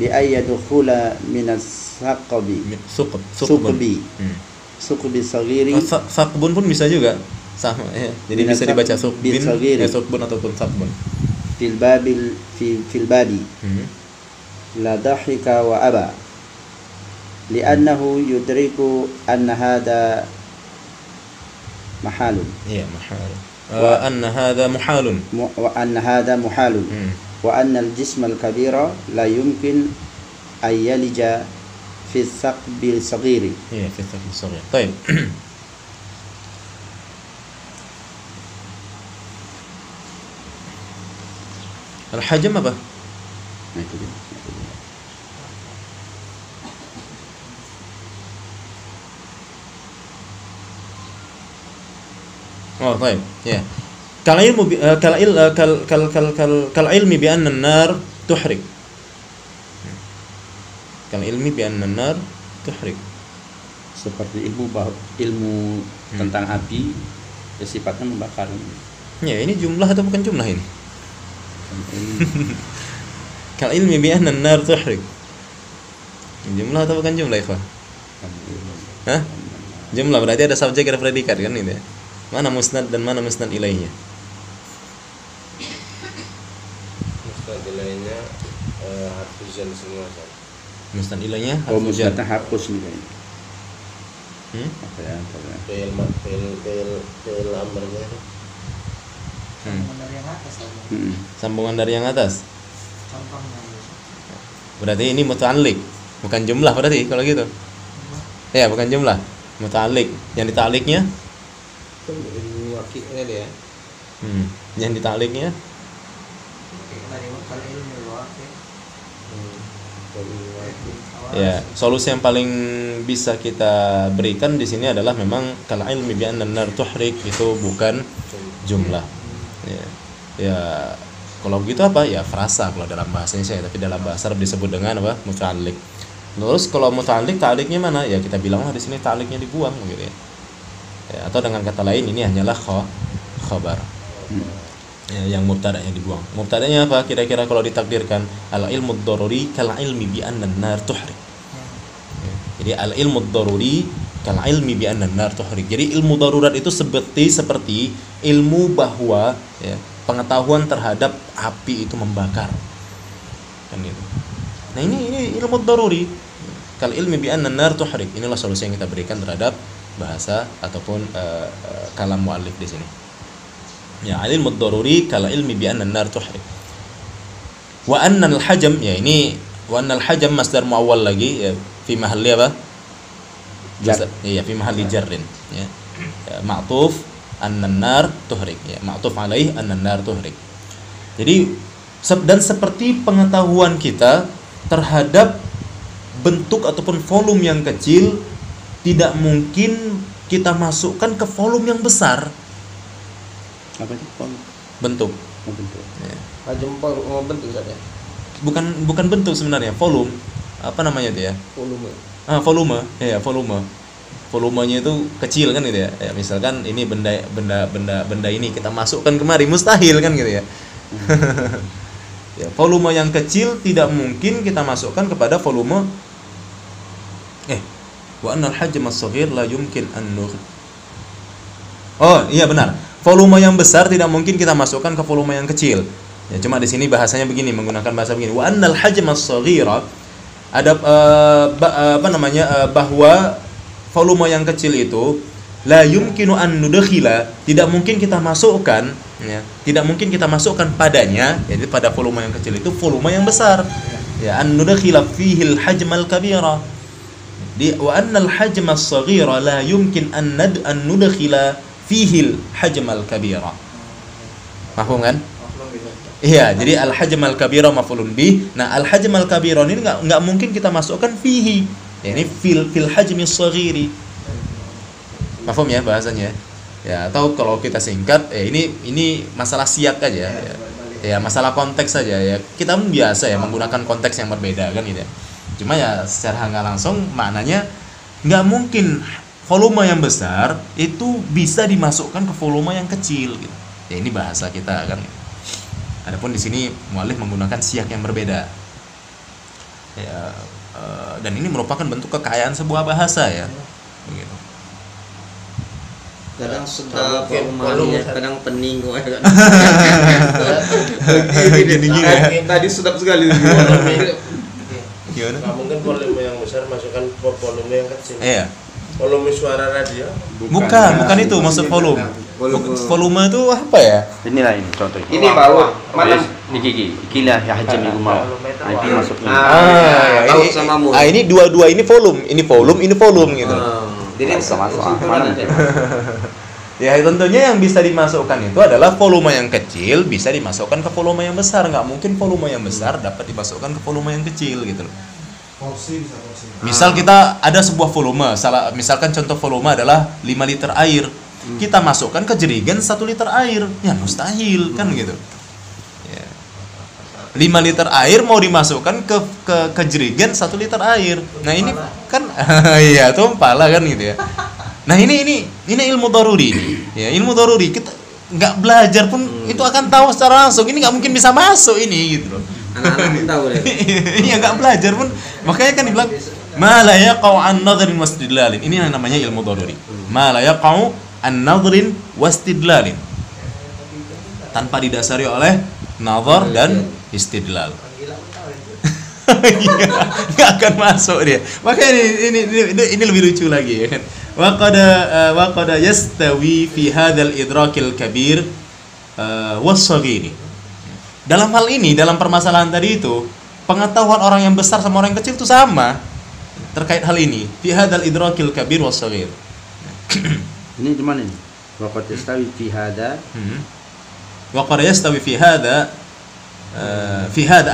li'ayyadkhula min as-saqabi suqbi suqbi saghiri. Saqbun pun bisa juga sama ya. Jadi bisa dibaca suqbin suqbun ataupun saqbun. Fil babi la dahika wa aba li'annahu yudriku anna hadha mahalun. Iya, mahalun. Wa anna hadha muhalun. Wa anna hadha muhalun. Wa anna al-jism al-kabira la yumkin ay yalija fi thaqbi al-saghiri. Iya, fi thaqbi al-saghir. Baik. Al-hajm apa? Nah, itu dia. Oh, baik. Ya. Kal ilmi bi anna an-nar tuhrik. Kal ilmi bi anna an-nar tuhrik. Seperti ilmu tentang api, ya sifatnya membakar. Ya, ini jumlah atau bukan jumlah ini? Kal ilmi bi anna an-nar tuhrik. Jumlah atau bukan jumlah, ikhwan? Hah? Jumlah berarti ada subjek, ada predikat kan ini ya? Mana musnad dan mana musnad ilaihnya? nilainya hafizan semua kan. Mustad ilahnya Oh, harfu jar. musnad hapus nih kayaknya. Hmm? Apa ya? Apa ya? Fi'il amrnya Hmm. Dari yang atas tadi. Sambungan dari yang atas. Contohnya. Berarti ini muta'alliq, bukan jumlah berarti kalau gitu. Ya, bukan jumlah. Muta'alliq. Yang ditakliknya? Itu ilmu wakilnya dia. Yang ditakliknya? Dari kalau ilmu wakil. Ya, solusi yang paling bisa kita berikan di sini adalah memang kal ilmi bi anna an-nar tuhrik itu bukan jumlah. Ya, kalau begitu apa? Ya frasa kalau dalam bahasanya saya, tapi dalam bahasa Arab disebut dengan apa? Muta'alliq. Terus kalau muta'alliq ta'liknya mana? Ya kita bilanglah di sini ta'liknya dibuang gitu ya. Ya, atau dengan kata lain ini hanyalah khabar. Ya, yang mubtada'nya dibuang. Mubtada'nya apa? Kira-kira kalau ditakdirkan al ilmu ad-daruri kal ilmi bi anna an-nar tuhrik. Ya, jadi al ilmu ad-daruri kal ilmi bi anna an-nar tuhrik. Jadi ilmu darurat itu seperti ilmu bahwa ya, pengetahuan terhadap api itu membakar. Kan itu. Nah, ini ilmu daruri. Kal ilmi bi anna an-nar tuhrik. Inilah solusi yang kita berikan terhadap bahasa ataupun kalam muallif di sini. Ya, ilmu daruri kal ilmi bi anna an-nar tuhrik. Wa anna al-hajam, ya ini wa anna al-hajam masdar muawwal lagi ya, fi mahalli apa? Jar. Ya, fi mahalli jarrin ya. Ma'tuf anna an-nar tuhrik ya, ma'tuf alaih anna an-nar tuhrik. Jadi dan seperti pengetahuan kita terhadap bentuk ataupun volume yang kecil tidak mungkin kita masukkan ke volume yang besar. Apa itu? Bentuk Oh, bentuk. ya. Jempol bentuk saja. Bukan bentuk sebenarnya, volume. Apa namanya itu ya? Volume. Volume. Ya, volume. Volumenya itu kecil kan gitu ya. Ya, misalkan ini benda ini kita masukkan kemari mustahil kan gitu ya. Ya, volume yang kecil tidak mungkin kita masukkan kepada volume wa anna al-hajm as-saghir la yumkin an Oh, iya benar. Volume yang besar tidak mungkin kita masukkan ke volume yang kecil. Ya, cuma di sini bahasanya begini, menggunakan bahasa begini. Wa anna al-hajm as-saghira ada bahwa volume yang kecil itu la yumkinu an nudkhila, tidak mungkin kita masukkan ya, tidak mungkin kita masukkan padanya, jadi pada volume yang kecil itu volume yang besar ya, an nudkhila fihi al-hajm al-kabira di wa anna al-hajm as-saghira la yumkin an nudkhila fihi al-hajm al-kabira. Paham kan? Iya, jadi al-hajm al-kabira maf'ulun bih. Nah, al-hajm al-kabira ini enggak mungkin kita masukkan fihi. Ya, ini fil hajmi as-saghiri. Paham ya bahasanya? Ya, atau kalau kita singkat, ini masalah siyak aja ya. Ya, masalah konteks saja ya. Kita pun biasa ya menggunakan konteks yang berbeda kan gitu ya. Cuma ya secara nggak langsung maknanya nggak mungkin volume yang besar itu bisa dimasukkan ke volume yang kecil gitu. Ya, ini bahasa kita kan. Adapun di sini muallif menggunakan siyak yang berbeda. Ya, dan ini merupakan bentuk kekayaan sebuah bahasa ya. Begitu. Kadang sedap volume, kadang pening kok. Gini ya. Tadi sedap sekali. Gimana? Nggak mungkin volume yang besar masukkan volume yang kecil. Iya. Volume suara radio. Bukan itu maksud volume. Volume itu apa ya? Inilah ini contohnya. Ini bau. Mana? Ini ikilah ya hajam ibu mau. Nanti masuknya. Tahu sama mu. Ini dua-dua ini volume gitu. Jadi Sama-sama. Ya, tentunya yang bisa dimasukkan itu adalah volume yang kecil bisa dimasukkan ke volume yang besar. Nggak mungkin volume yang besar dapat dimasukkan ke volume yang kecil gitu loh. Porsi bisa porsi. Misal kita ada sebuah volume, misalkan contoh volume adalah 5 liter air. Kita masukkan ke jerigen 1 liter air. Ya mustahil kan gitu. Ya. 5 liter air mau dimasukkan ke jerigen 1 liter air. Nah, ini kan iya tumpah lah kan gitu ya. Nah, ini ilmu daruri ini. Ya, ilmu daruri kita nggak belajar pun itu akan tahu secara langsung. Ini nggak mungkin bisa masuk ini gitu loh. anak-anak pun tahu deh. Iya, nggak belajar pun. Makanya kan dibilang ma la yaqau an nadhrin wastidlalin. Ini yang namanya ilmu daruri. Ma la yaqau an nadhrin wastidlalin. Tanpa didasari oleh nazar dan istidlal. Gila pun tahu itu. Nggak akan masuk dia. Makanya ini lebih lucu lagi ya kan. Wa qad yastawi fi hadzal idrakil kabir was-saghir. Dalam hal ini, dalam permasalahan tadi itu, pengetahuan orang yang besar sama orang yang kecil itu sama terkait hal ini. Fi hadzal idrakil kabir was-saghir. Ini gimana nih? Waqad yastawi fi hadza Wa qad yastawi fi hadza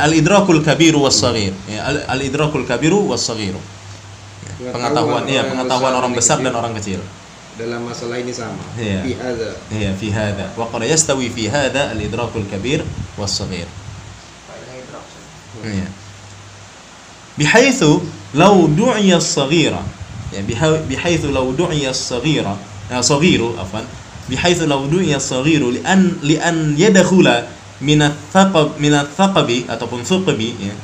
al-idrakul kabir was-saghir. Ya, al-idrakul kabir was-saghir. Pengetahuan orang besar dan orang kecil. Dalam masalah ini sama. Iya. Fi hadza. Iya, fi hadza. Wa qad yastawi fi hadza al-idrakul kabir was-saghir. Iya. Bihaitsu law du'iya as-saghira. Ya, bihaitsu law du'iya as-saghira, saghiru afwan. Bihaitsu law du'iya as-saghiru li an yadkhula min ath-thaqabi ataupun thuqbi ya.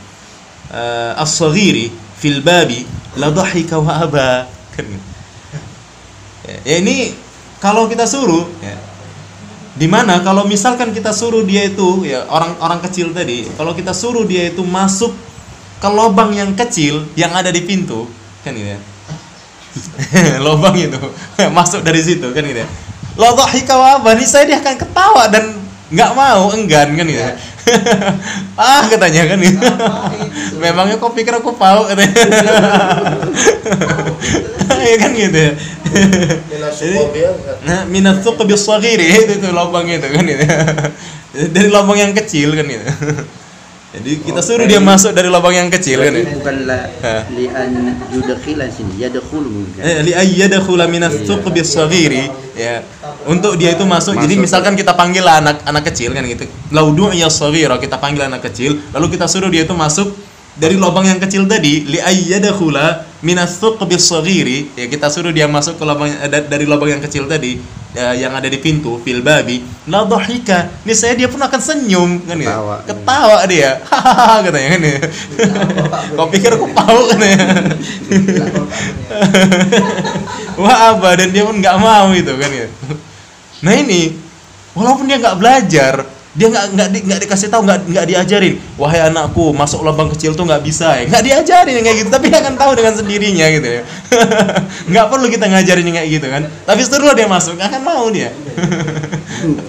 As-saghiri fil babi la dhahika wa aba. Ya, ini kalau kita suruh ya, dimana kalau misalkan kita suruh dia itu ya orang kecil tadi, kalau kita suruh dia itu masuk ke lubang yang kecil yang ada di pintu kan gitu ya. Lubang itu masuk dari situ kan gitu ya. La dhahika wa aba, saya dia akan ketawa dan nggak mau, enggan kan gitu ya. Katanya kan gitu. Memangnya kau pikir aku pau katanya. Ya kan gitu ya. Minat thuqbi as-saghir itu lubang itu kan gitu. Dari lubang yang kecil kan gitu. Jadi kita suruh dia masuk dari lubang yang kecil kan ya. bukan li an yudkhila sini yadkhulu mungkin. Li ayyadkhula minat thuqbi as-saghir ya. Untuk dia itu masuk. Jadi misalkan kita panggil anak kecil kan gitu. Laudu ya saghira, kita panggil anak kecil, lalu kita suruh dia itu masuk dari lubang yang kecil tadi, li ayyadkhula minas thuqbi as-saghiri, ya kita suruh dia masuk ke lubang dari lubang yang kecil tadi yang ada di pintu fil babi, la dhahika, niscaya dia pun akan senyum kan ya. Ketawa dia. Hahaha katanya kan ya. Kau pikir aku tahu kan ya. Wah apa, dan dia pun nggak mau itu kan ya. Nah ini, walaupun dia nggak belajar, dia nggak dikasih tahu, nggak diajarin. Wahai anakku, masuk lubang kecil tuh nggak bisa ya. Nggak diajarin kayak gitu, tapi dia akan tahu dengan sendirinya gitu ya. Nggak perlu kita ngajarin kayak gitu kan. Tapi setelah dia masuk, akan mau dia.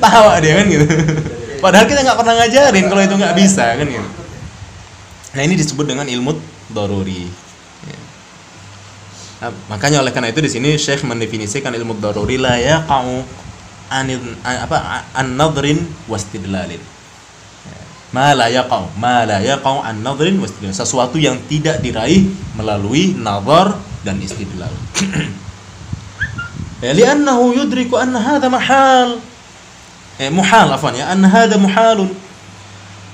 Tawa dia kan gitu. Padahal kita nggak pernah ngajarin kalau itu nggak bisa kan gitu. Nah ini disebut dengan ilmu daruri. Nah, makanya oleh karena itu di sini Syekh mendefinisikan ilmu daruri la yaqa'u an-nadhrin wastidlalin. Ma la yaqa'u an-nadhrin wastidlalin, sesuatu yang tidak diraih melalui nazar dan istidlal. Ya li'annahu yudriku anna hadha muhal anna hadha muhalun,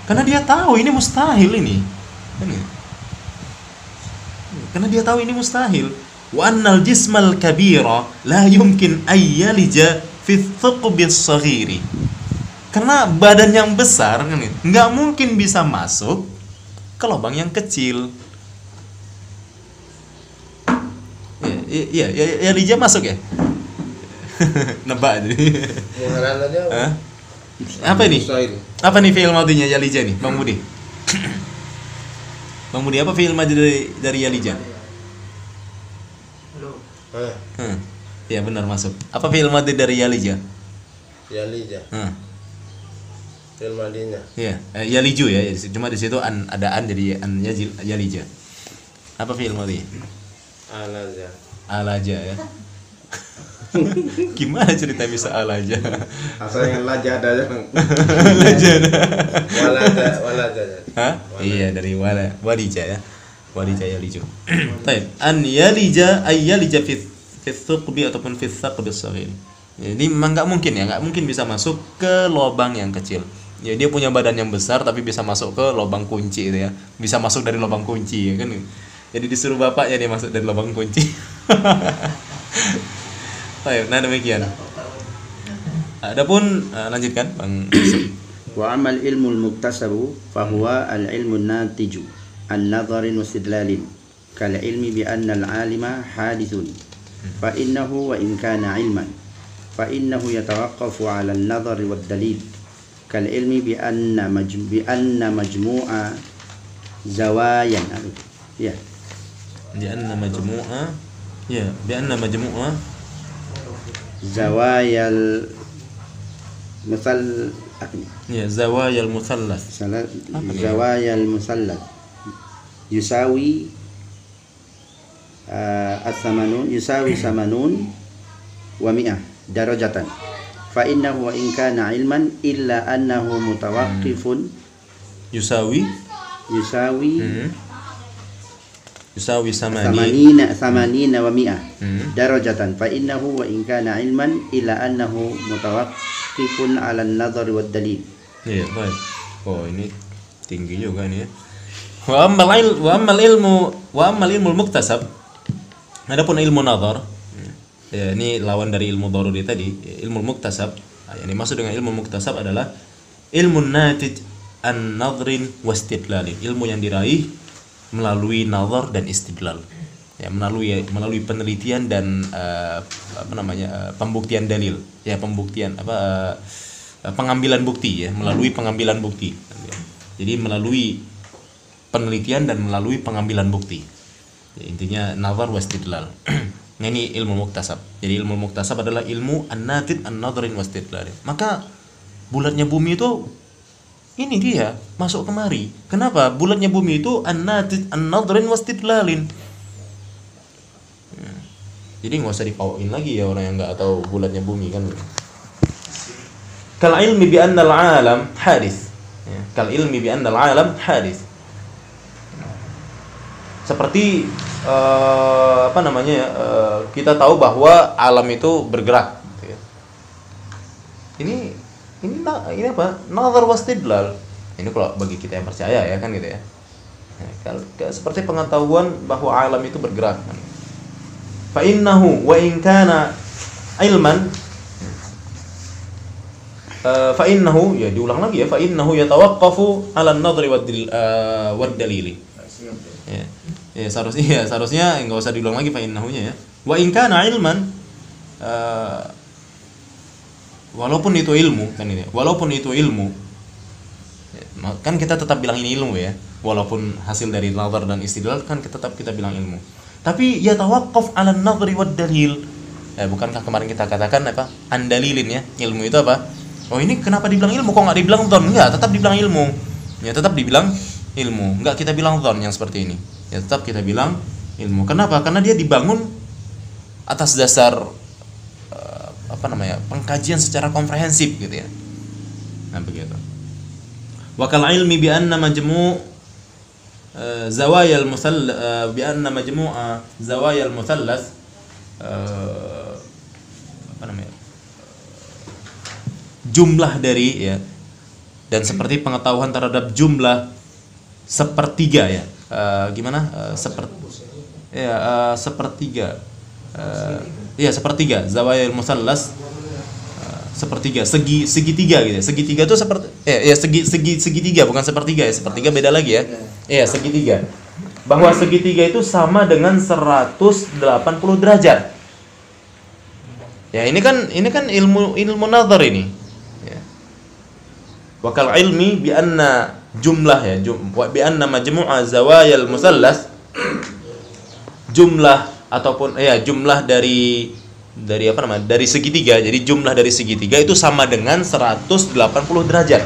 karena dia tahu ini mustahil ini. Karena dia tahu ini mustahil. Wa annal jismal kabira la yumkin ayyalija fi thuqbi as-saghiri, karena badan yang besar kan nggak mungkin bisa masuk ke lubang yang kecil. Ya Lija masuk ya. Nebak jadi. Apa ini? Apa nih fi'il madhinya Yalija nih, Bang Budi? Bang Budi, apa fi'il madhi dari Yalija? Ya benar masuk. Apa fi'il madhi dari Yalija? Yalija. Fi'il madhinya. Iya, Yaliju ya. Cuma di situ ada an jadi an Yalija. Apa fi'il madhi? Alaja. Alaja ya. Gimana cerita bisa alaja? Asal yang laja ada aja. Alaja. Walaja. Hah? Iya dari walija ya. Walija Yaliju. Baik, an Yalija ay Yalija fi thuqbi ataupun fi thaqbi as-saghir. Jadi memang nggak mungkin bisa masuk ke lubang yang kecil. Ya dia punya badan yang besar tapi bisa masuk ke lubang kunci itu ya. Bisa masuk dari lubang kunci ya kan. Jadi disuruh bapaknya dia masuk dari lubang kunci. Baik, nah demikian. Adapun lanjutkan Bang. Wa amal ilmu al-muktasabu fa huwa al-ilmu an-natiju an-nadharin wa istidlalin kal ilmi bi anna al-alima hadithun fa innahu wa in kana ilman fa innahu yatawaqqafu 'ala an-nadhari wad-dalil كالعلم بأن مجموع زوايا ya بأن مجموعة ya بأن مجموعة زوايا المثل ya زوايا المثلث زوايا المثلث يساوي الثمانون يساوي 80 و100 درجة فإنه وإن كان علما إلا أنه متوقف يساوي ثمانين و100 درجة فإنه وإن كان علما إلا أنه متوقف على النظر والدليل. Iya, baik. Oh, ini tinggi juga nih ya. Wa ammal ilmu muktasab. Adapun ilmu nazar, ya, ini lawan dari ilmu daruri tadi. Ilmu muktasab, yang dimaksud dengan ilmu muktasab adalah ilmu natij an-nadrin wastidlalin. Ilmu yang diraih melalui nazar dan istidlal. Ya, melalui penelitian dan pembuktian dalil. Ya, pengambilan bukti ya, melalui pengambilan bukti. Jadi melalui penelitian dan melalui pengambilan bukti. Ya, intinya nazar wastidlal. Nah, ini ilmu muktasab. Jadi ilmu muktasab adalah ilmu an-natid an-nadrin wastidlal. Maka bulatnya bumi itu ini dia masuk kemari. Kenapa? Bulatnya bumi itu an-natid an-nadrin wastidlalin. Jadi nggak usah dipawain lagi ya orang yang nggak tahu bulatnya bumi kan. Kal ilmi bi anna al-alam hadis. Kal ilmi bi anna al-alam hadis. Seperti kita tahu bahwa alam itu bergerak. Gitu ya. Ini apa? Nazar wastidlal. Ini kalau bagi kita yang percaya ya kan gitu ya. Seperti pengetahuan bahwa alam itu bergerak. Fa innahu wa in kana ilman fa innahu ya diulang lagi ya fa innahu yatawaqqafu 'ala an-nadri wad-dalili. Ya seharusnya enggak usah diulang lagi fa innahunya ya. Wa in kana ilman walaupun itu ilmu kan ini. Walaupun itu ilmu kan kita tetap bilang ini ilmu ya. Walaupun hasil dari nazar dan istidlal kan tetap kita bilang ilmu. Tapi yatawaqqaf 'ala an-nadri wad-dalil. Bukankah kemarin kita katakan apa? Andalilin ya. Ilmu itu apa? Oh, ini kenapa dibilang ilmu kok enggak dibilang dhon? Enggak, tetap dibilang ilmu. Ya tetap dibilang ilmu. Enggak kita bilang dhon yang seperti ini. Ya tetap kita bilang ilmu. Kenapa? Karena dia dibangun atas dasar pengkajian secara komprehensif gitu ya. Nah, begitu. Wa kal ilmi bi anna majmu' zawaya al-muthallats bi anna majmu'a zawaya al-muthallats jumlah dari ya, dan seperti pengetahuan terhadap jumlah sepertiga ya. Sepertiga zawayal musallats, sepertiga segitiga gitu ya. Segitiga itu seperti segitiga bukan sepertiga ya. Sepertiga beda lagi ya. Iya, segitiga. Bahwa segitiga itu sama dengan 180 derajat. Ya, ini kan ilmu nazar ini. Ya. Wa kal ilmi bi anna jumlah ya, bi anna majmu'a zawayal musallats, jumlah ataupun jumlah dari segitiga. Jadi jumlah dari segitiga itu sama dengan 180 derajat.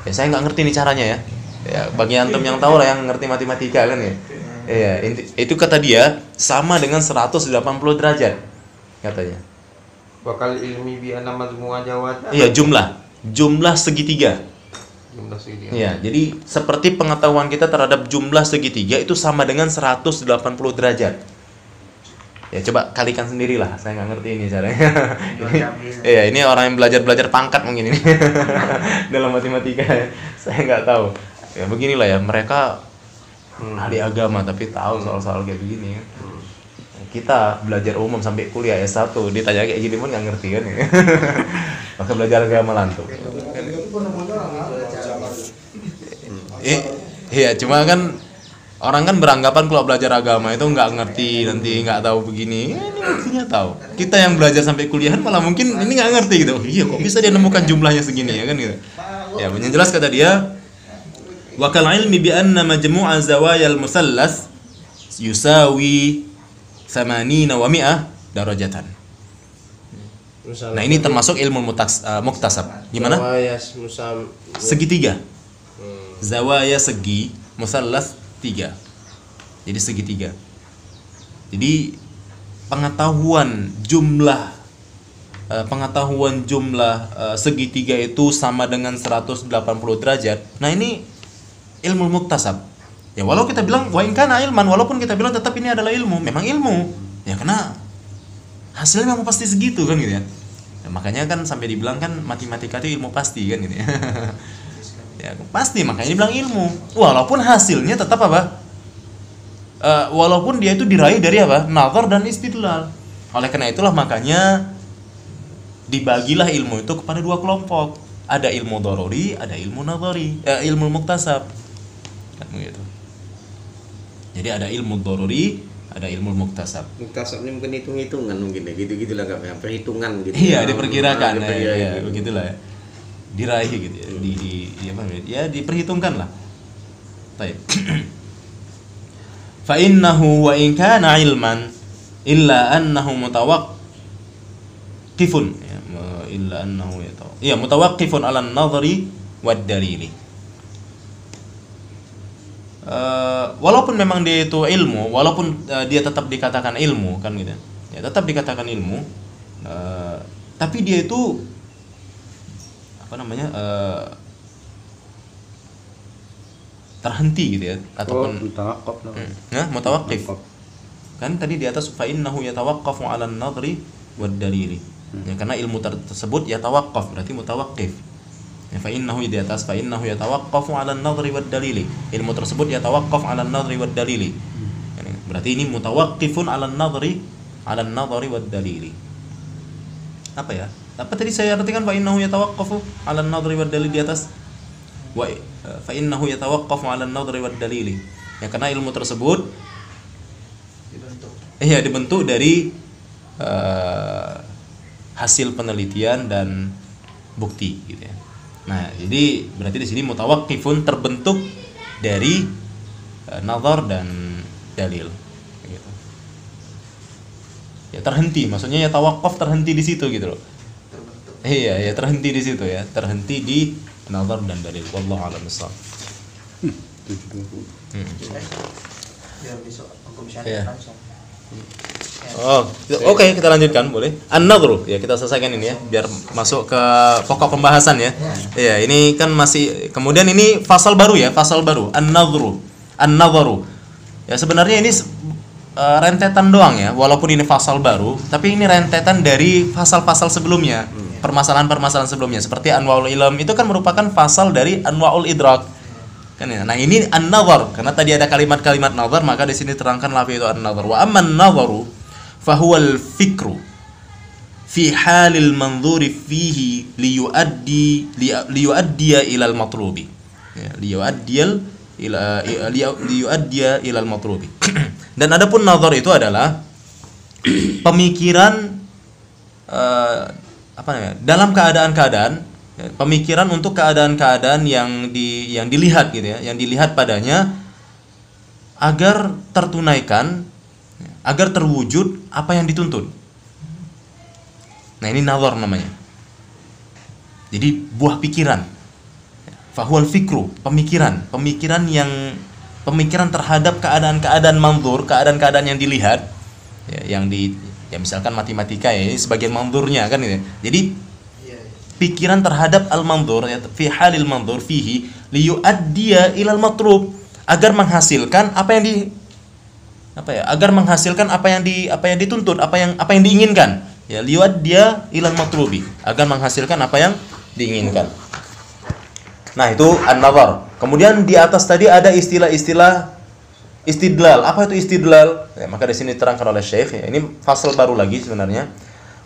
Ya, saya nggak ngerti nih caranya ya. Ya, bagi antum yang tahu lah, yang ngerti matematika kan ya. Ya, itu kata dia sama dengan 180 derajat katanya. Bakal ilmi bi anna majmu'a zawat. Iya, jumlah segitiga. Ya, jadi seperti pengetahuan kita terhadap jumlah segitiga itu sama dengan 180 derajat. Ya, coba kalikan sendirilah, saya nggak ngerti ini caranya. Iya, ini orang yang belajar pangkat mungkin ini dalam matematika. Saya nggak tahu. Ya beginilah ya, mereka ahli agama tapi tahu soal-soal kayak begini. Kita belajar umum sampai kuliah S1, ditanya kayak gini pun nggak ngerti kan. Maka belajar agama lantuk. Iya, cuma kan orang kan beranggapan kalau belajar agama itu nggak ngerti, nanti nggak tahu begini. Ini buktinya tahu. Kita yang belajar sampai kuliahan malah mungkin ini nggak ngerti gitu. Iya, kok bisa dia nemukan jumlahnya segini ya kan gitu. Ya, yang jelas kata dia, wa kal ilmi bi anna majmu'a zawaya al-musallas yusawi 80 wa 100 darajatan. Misalnya Nah, ini termasuk ilmu muktasab. Gimana? Zawayas musam. Segitiga. Zawaya segi, musallas 3. Jadi segitiga. Jadi pengetahuan jumlah segitiga itu sama dengan 180 derajat. Nah, ini ilmu muktasab. Ya, walau kita bilang wa in kana ilman, walaupun kita bilang tetap ini adalah ilmu, memang ilmu. Ya, karena hasilnya memang pasti segitu kan gitu ya. Nah, makanya kan sampai dibilang kan matematika itu ilmu pasti kan gitu ya. Ya, pasti makanya dibilang ilmu. Walaupun hasilnya tetap apa? Walaupun dia itu diraih dari apa? Nazar dan istidlal. Oleh karena itulah makanya dibagilah ilmu itu kepada dua kelompok. Ada ilmu daruri, ada ilmu nazari, ilmu muktasab. Kan begitu. Jadi ada ilmu daruri, ada ilmu muktasab. Muktasab ini mungkin hitung-hitungan mungkin ya, gitu-gitulah kayak perhitungan gitu. Iya, diperkirakan. Ya, gitu. begitulah ya. Diraih gitu ya. Ya diperhitungkan lah. Baik. Fa innahu wa in kana ilman illa annahu mutawaqqifun ya, illa annahu mutawaqqifun 'ala an-nadhari wad dalili. Walaupun memang dia itu ilmu, walaupun dia tetap dikatakan ilmu kan gitu. Ya, tetap dikatakan ilmu. Tapi dia itu terhenti gitu ya, ataupun mutawaqqif. Kan tadi di atas fa innahu yatawaqqafu 'ala an-nadhri wad dalili. Ya, karena ilmu tersebut yatawaqqaf berarti mutawaqqif. Ya, fa innahu di atas fa innahu yatawaqqafu 'ala an-nadhri wad dalili. Ilmu tersebut yatawaqqaf 'ala an-nadhri wad dalili. Ya, berarti ini mutawaqqifun 'ala an-nadhri wad dalili. Apa ya? Apa tadi saya artikan fa innahu yatawaqqafu 'ala an-nadhri wad dalili di atas? Wa fa innahu yatawaqqafu 'ala an-nadhri wad dalili. Ya, karena ilmu tersebut dibentuk dari hasil penelitian dan bukti gitu ya. Nah, jadi berarti di sini mutawaqqifun terbentuk dari nazar dan dalil gitu. Ya, terhenti, maksudnya ya tawaqquf terhenti di situ gitu loh. Iya, ya terhenti di situ ya, terhenti di nazar dan dalil. Wallahu a'lam bishawab. Biar besok hukum Iya. syariat langsung. Oke, kita lanjutkan boleh. An-nadhru ya, kita selesaikan ini ya biar masuk ke pokok pembahasan ya. Iya, ini kan masih kemudian ini fasal baru ya, fasal baru. An-nadhru. Ya, sebenarnya ini rentetan doang ya, walaupun ini fasal baru, tapi ini rentetan dari fasal-fasal sebelumnya. Permasalahan-permasalahan sebelumnya seperti Anwaul Ilm itu kan merupakan fasal dari Anwaul Idrak. Kan ya. Nah, ini an-nazar karena tadi ada kalimat-kalimat nazar, maka di sini terangkan lafaz itu an-nazar. Wa amma an-nazaru fa huwa al-fikru fi halil manzuri fihi liyuaddiya ila al-matlubi. Ya, liyuaddiya ila al-matlubi. Dan adapun nazar itu adalah pemikiran dalam keadaan-keadaan, pemikiran untuk keadaan-keadaan yang dilihat gitu ya, yang dilihat padanya agar tertunaikan, agar terwujud apa yang dituntut. Nah, ini nazar namanya. Jadi buah pikiran. Fahuwal fikru, pemikiran terhadap keadaan-keadaan manzur, keadaan-keadaan yang dilihat, ya, misalkan matematika ya, ini sebagian manzurnya kan gitu. Jadi pikiran terhadap al-manzur ya, fi halil manzur fihi liyuaddiya ilal matlub, agar menghasilkan apa yang dituntut, apa yang diinginkan. Ya, liyuaddiya ilal matlubi, agar menghasilkan apa yang diinginkan. Nah, itu an-nazar. Kemudian di atas tadi ada istilah-istilah istidlal. Apa itu istidlal? Ya, maka di sini terangkan oleh Syekh. Ya, ini fasal baru lagi sebenarnya.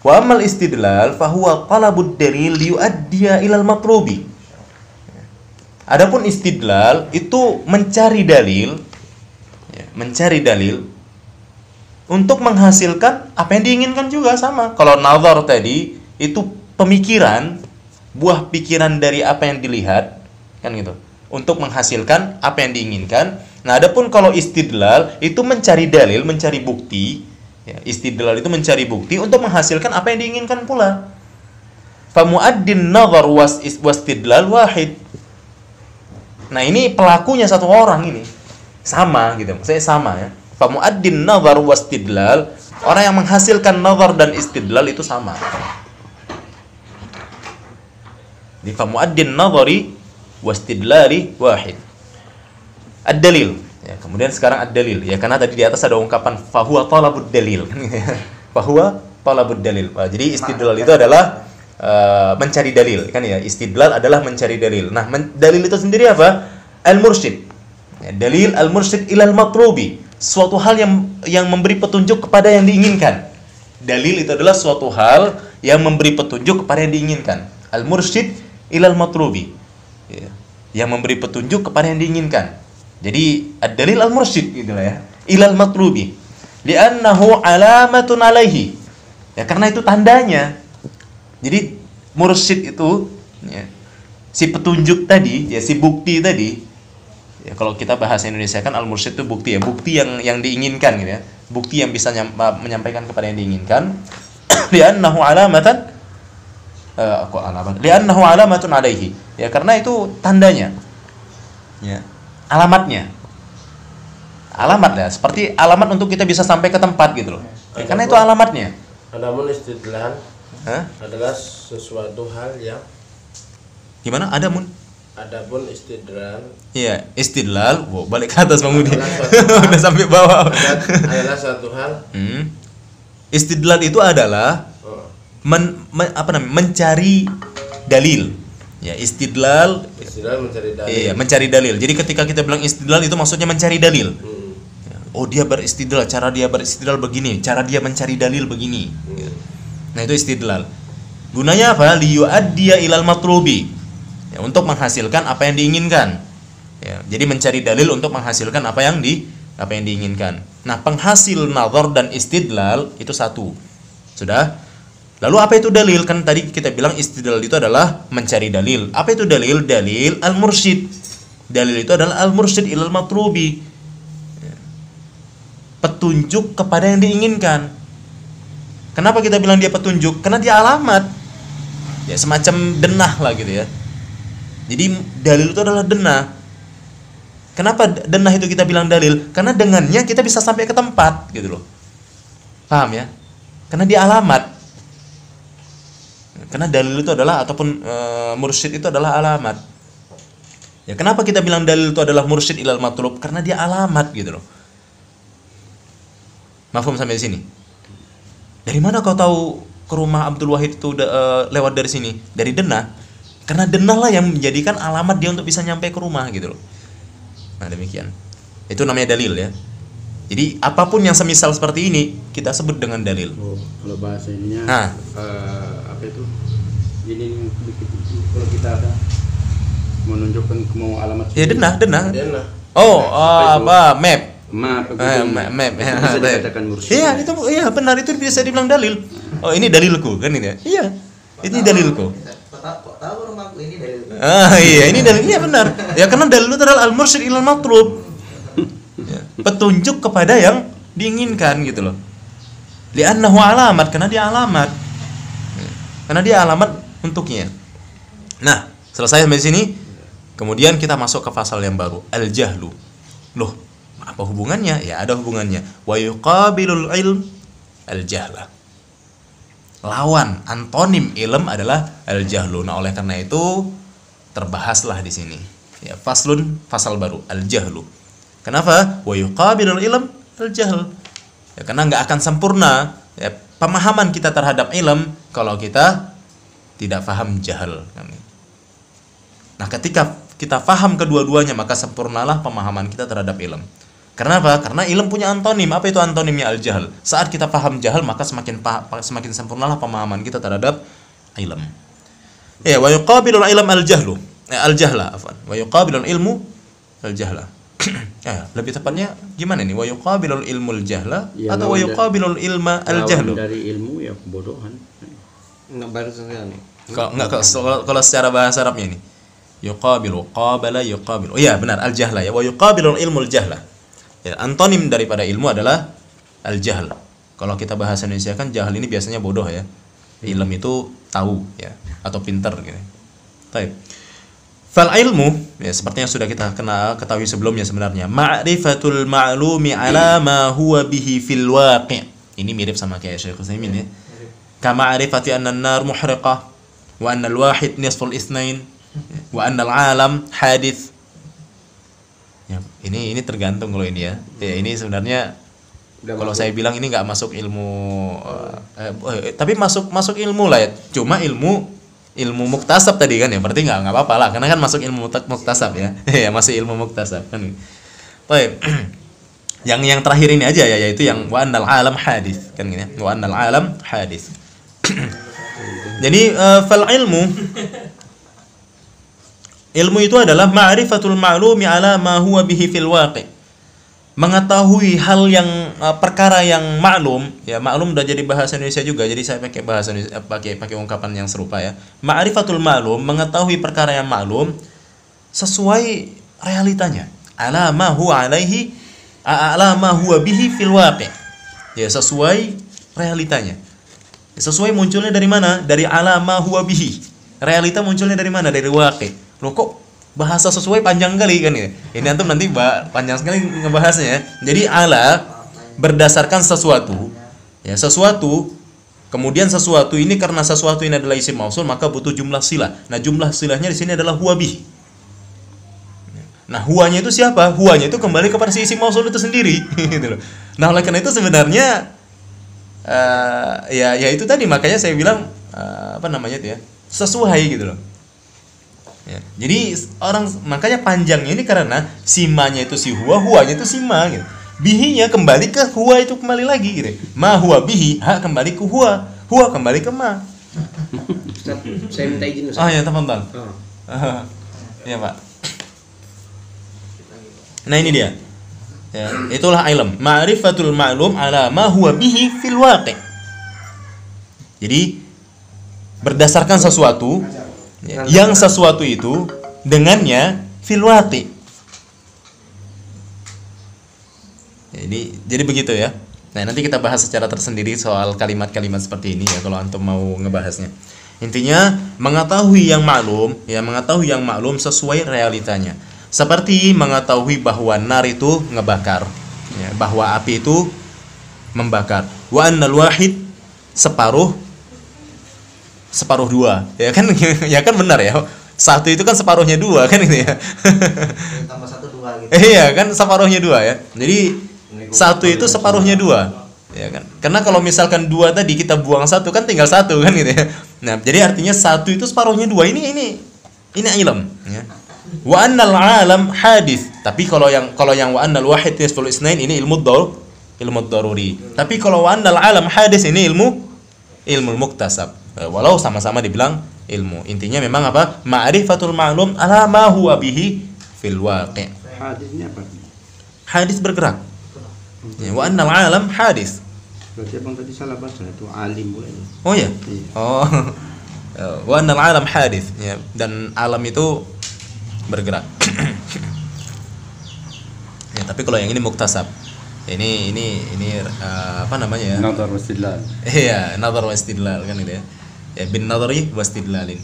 Wa amal istidlal fa huwa talabud dalil liyuaddiya ilal matlubi. Adapun istidlal itu mencari dalil, untuk menghasilkan apa yang diinginkan juga sama. Kalau nazar tadi itu pemikiran buah pikiran dari apa yang dilihat, kan gitu, untuk menghasilkan apa yang diinginkan. Nah, adapun kalau istidlal itu mencari dalil, mencari bukti, ya, istidlal itu mencari bukti untuk menghasilkan apa yang diinginkan pula. Fa muaddin nazar wastidlal wahid. Nah, ini pelakunya satu orang ini. Sama gitu, maksudnya sama ya. Fa muaddin nazar wastidlal, orang yang menghasilkan nazar dan istidlal itu sama. Di fa muaddin nazari wastidlali wahid. Ad-dalil. Ya, kemudian sekarang ad-dalil. Ya, karena tadi di atas ada ungkapan fahuwa talabud dalil. Fahuwa talabud dalil. Jadi istidlal itu adalah mencari dalil, kan ya. Istidlal adalah mencari dalil. Nah, dalil itu sendiri apa? Al-mursyid. Ya, dalil al-mursyid ilal matlubi. Suatu hal yang memberi petunjuk kepada yang diinginkan. Dalil itu adalah suatu hal yang memberi petunjuk kepada yang diinginkan. Al-mursyid ilal matlubi. Ya, yang memberi petunjuk kepada yang diinginkan. Jadi ad-dalil al-mursyid gitu lah ya. Ilal matlubi. Li'annahu alamatun alaihi. Ya, karena itu tandanya. Jadi mursyid itu ya, si petunjuk tadi, ya si bukti tadi. Ya, kalau kita bahasa Indonesia kan al-mursyid itu bukti ya, bukti yang diinginkan gitu ya. Bukti yang bisa menyampaikan kepada yang diinginkan. Li'annahu alamatan li'annahu alamatun alaihi. Ya, karena itu tandanya. Ya. Alamatnya, alamat ya, seperti alamat untuk kita bisa sampai ke tempat gitu loh. Ya, karena itu alamatnya. Adapun istidlal adalah sesuatu hal yang gimana? Adapun istidlal. Iya, istidlal. Wow, balik ke atas Bang Budi. Udah sampai bawah. Adalah satu hal. Istidlal itu adalah mencari dalil. Ya, istidlal mencari dalil. Iya, mencari dalil. Jadi ketika kita bilang istidlal itu maksudnya mencari dalil. Oh, dia beristidlal, cara dia beristidlal begini, cara dia mencari dalil begini. Nah, itu istidlal. Gunanya apa? Liyu'addiya ilal matlubi. Ya, untuk menghasilkan apa yang diinginkan. Ya, jadi mencari dalil untuk menghasilkan apa yang diinginkan. Nah, penghasil nazar dan istidlal itu satu. Sudah? Lalu apa itu dalil? Kan tadi kita bilang istidlal itu adalah mencari dalil. Apa itu dalil? Dalil al-mursyid. Dalil itu adalah al-mursyid ilal matlubi. Petunjuk kepada yang diinginkan. Kenapa kita bilang dia petunjuk? Karena dia alamat. Ya, semacam denah lah gitu ya. Jadi dalil itu adalah denah. Kenapa denah itu kita bilang dalil? Karena dengannya kita bisa sampai ke tempat gitu loh. Paham ya? Karena dia alamat. Karena dalil itu adalah ataupun mursyid itu adalah alamat. Ya, kenapa kita bilang dalil itu adalah mursyid ilal matlub? Karena dia alamat gitu loh. Mafhum sampai sini? Dari mana kau tahu ke rumah Abdul Wahid itu lewat dari sini? Dari denah. Karena denah lah yang menjadikan alamat dia untuk bisa nyampe ke rumah gitu loh. Nah, demikian. Itu namanya dalil ya. Jadi apapun yang semisal seperti ini kita sebut dengan dalil. Oh, kalau bahasa ininya apa itu? Jadi kalau kita ada menunjukkan mau alamat. Ya, denah. Denah. Oh, apa? Map. Map. Bisa dikatakan mursyid. Iya, itu iya benar, itu bisa dibilang dalil. Oh, ini dalilku kan ini ya. Iya. Ini dalilku. Kok tahu rumahku ini dalil? Iya, ini dalil. Iya benar. Ya, karena dalil itu adalah al-mursyid ilal matlub. Ya, petunjuk kepada yang diinginkan gitu loh. Li'annahu alamat, karena dia alamat. Karena dia alamat untuknya. Nah, selesai sampai sini. Kemudian kita masuk ke pasal yang baru, al-jahlu. Loh, apa hubungannya? Ya, ada hubungannya. Wa yuqabilul ilm al-jahla. Lawan antonim ilm adalah al-jahlu. Nah, oleh karena itu terbahaslah di sini. Ya, faslun, pasal baru, al-jahlu. Kenapa? Wa yuqabilul ilm al-jahl. Ya, karena nggak akan sempurna ya, pemahaman kita terhadap ilm kalau kita tidak paham jahal. Nah, ketika kita paham kedua-duanya maka sempurnalah pemahaman kita terhadap ilm. Kenapa? Karena ilm punya antonim. Apa itu antonimnya al-jahl? Saat kita paham jahal maka semakin sempurnalah pemahaman kita terhadap ilm. Ya, wa yuqabilul ilm al-jahlu. Al-jahla, afwan. Wa yuqabilul ilmu al-jahla. Ya, lebih tepatnya gimana nih? Wa yuqabilul ilmul jahla ya, atau wa yuqabilul ilma al-jahlu? Dari ilmu ya kebodohan. Enggak baru sekali. Kalau secara bahasa Arabnya ini yuqabilu, qabala yuqabilu. Oh iya benar, al-jahla ya. Wa yuqabilu ilmu al-jahla. Ya, antonim daripada ilmu adalah al-jahl. Kalau kita bahasa Indonesia kan jahil ini biasanya bodoh ya. Ilm itu tahu ya atau pintar gitu. Baik. Fal ilmu ya seperti yang sudah kita ketahui sebelumnya sebenarnya, ma'rifatul ma'lumi ala ma huwa bihi fil waqi'. Ini mirip sama kayak Syekh Utsaimin ya. Kama ma'rifati anna an-nar muhriqah wa anna al-wahid nisful itsnain wa anna al-alam hadits. Ya, ini tergantung kalau ini ya. Ya ini sebenarnya kalau saya bilang ini nggak masuk ilmu tapi masuk ilmu lah ya. Cuma ilmu muktasab tadi kan ya, berarti nggak apa-apa lah karena kan masuk ilmu muktasab ya. Ya masih ilmu muktasab kan. Baik. Yang terakhir ini aja ya, yaitu yang wa annal alam hadis kan gini. Wa annal alam hadis. Jadi fal ilmu itu adalah ma'rifatul ma'lumi ala ma huwa bihi fil waqi'. Mengetahui hal yang perkara yang maklum, ya maklum udah jadi bahasa Indonesia juga, jadi saya pakai bahasa Indonesia, pakai ungkapan yang serupa ya. Ma'rifatul ma'lum, mengetahui perkara yang maklum sesuai realitanya. Ala ma huwa alaihi, ala ma huwa bihi fil waqi'. Ya sesuai realitanya. Sesuai munculnya dari mana? Dari ala ma huwa bihi. Realita munculnya dari mana? Dari waqi'. Loh kok bahasa sesuai panjang kali kan ya. Ini antum nanti panjang sekali ngebahasnya ya. Jadi ala berdasarkan sesuatu. Ya, sesuatu kemudian sesuatu ini karena sesuatu ini adalah isim mausul maka butuh jumlah silah. Nah, jumlah silahnya di sini adalah huwa bih. Nah, huwanya itu siapa? Huwanya itu kembali kepada si isim mausul itu sendiri gitu loh. Nah, oleh karena itu sebenarnya ya itu tadi makanya saya bilang apa namanya itu ya? Sesuai gitu loh. Ya, jadi orang makanya panjangnya ini karena simanya itu si huwa, huwanya itu sima gitu. Bihinya kembali ke huwa itu kembali lagi gitu. Ma huwa bihi, ha kembali ke huwa, huwa kembali ke ma. Ustaz, saya minta izin Ustaz. Oh ya, tafadhal. Ya, Pak. Nah, ini dia. Ya, itulah ilm. Ma'rifatul ma'lum ala ma huwa bihi fil waqi'. Jadi berdasarkan sesuatu yang sesuatu itu dengannya fil waqi'. Jadi begitu ya. Nah, nanti kita bahas secara tersendiri soal kalimat-kalimat seperti ini ya kalau antum mau ngebahasnya. Intinya mengetahui yang maklum, ya mengetahui yang maklum sesuai realitanya. Seperti mengetahui bahwa nar itu ngebakar, ya, bahwa api itu membakar. Wa annal wahid separuh dua, ya kan benar ya, satu itu kan separuhnya dua kan gitu ya. Tambah 1 2 gitu. Iya kan separuhnya dua ya, jadi satu itu separuhnya dua, ya kan, karena kalau misalkan dua tadi kita buang satu kan tinggal satu kan gitu ya. Nah jadi artinya satu itu separuhnya dua, ini ilm ya. Wa annal alam hadis, tapi kalau yang wa annal wahid nisful itsnain ini ilmu daruri, tapi kalau wa annal alam hadis ini ilmu muktasab. Walau sama-sama dibilang ilmu, intinya memang apa? Ma'rifatul ma'lum ala ma huwa bihi fil waqi'. Hadisnya apa? Hadis bergerak. Ya, wa annal alam hadis. Berarti abang tadi salah baca, itu alim boleh. Oh ya. Iya. Oh. Wa annal alam hadis, ya, dan alam itu bergerak. Ya, tapi kalau yang ini muktasab. Ini apa namanya ya? Nadhar wa istidlal. Iya, nadhar wa istidlal kan gitu ya. Ya bin nadhari wa istidlalin.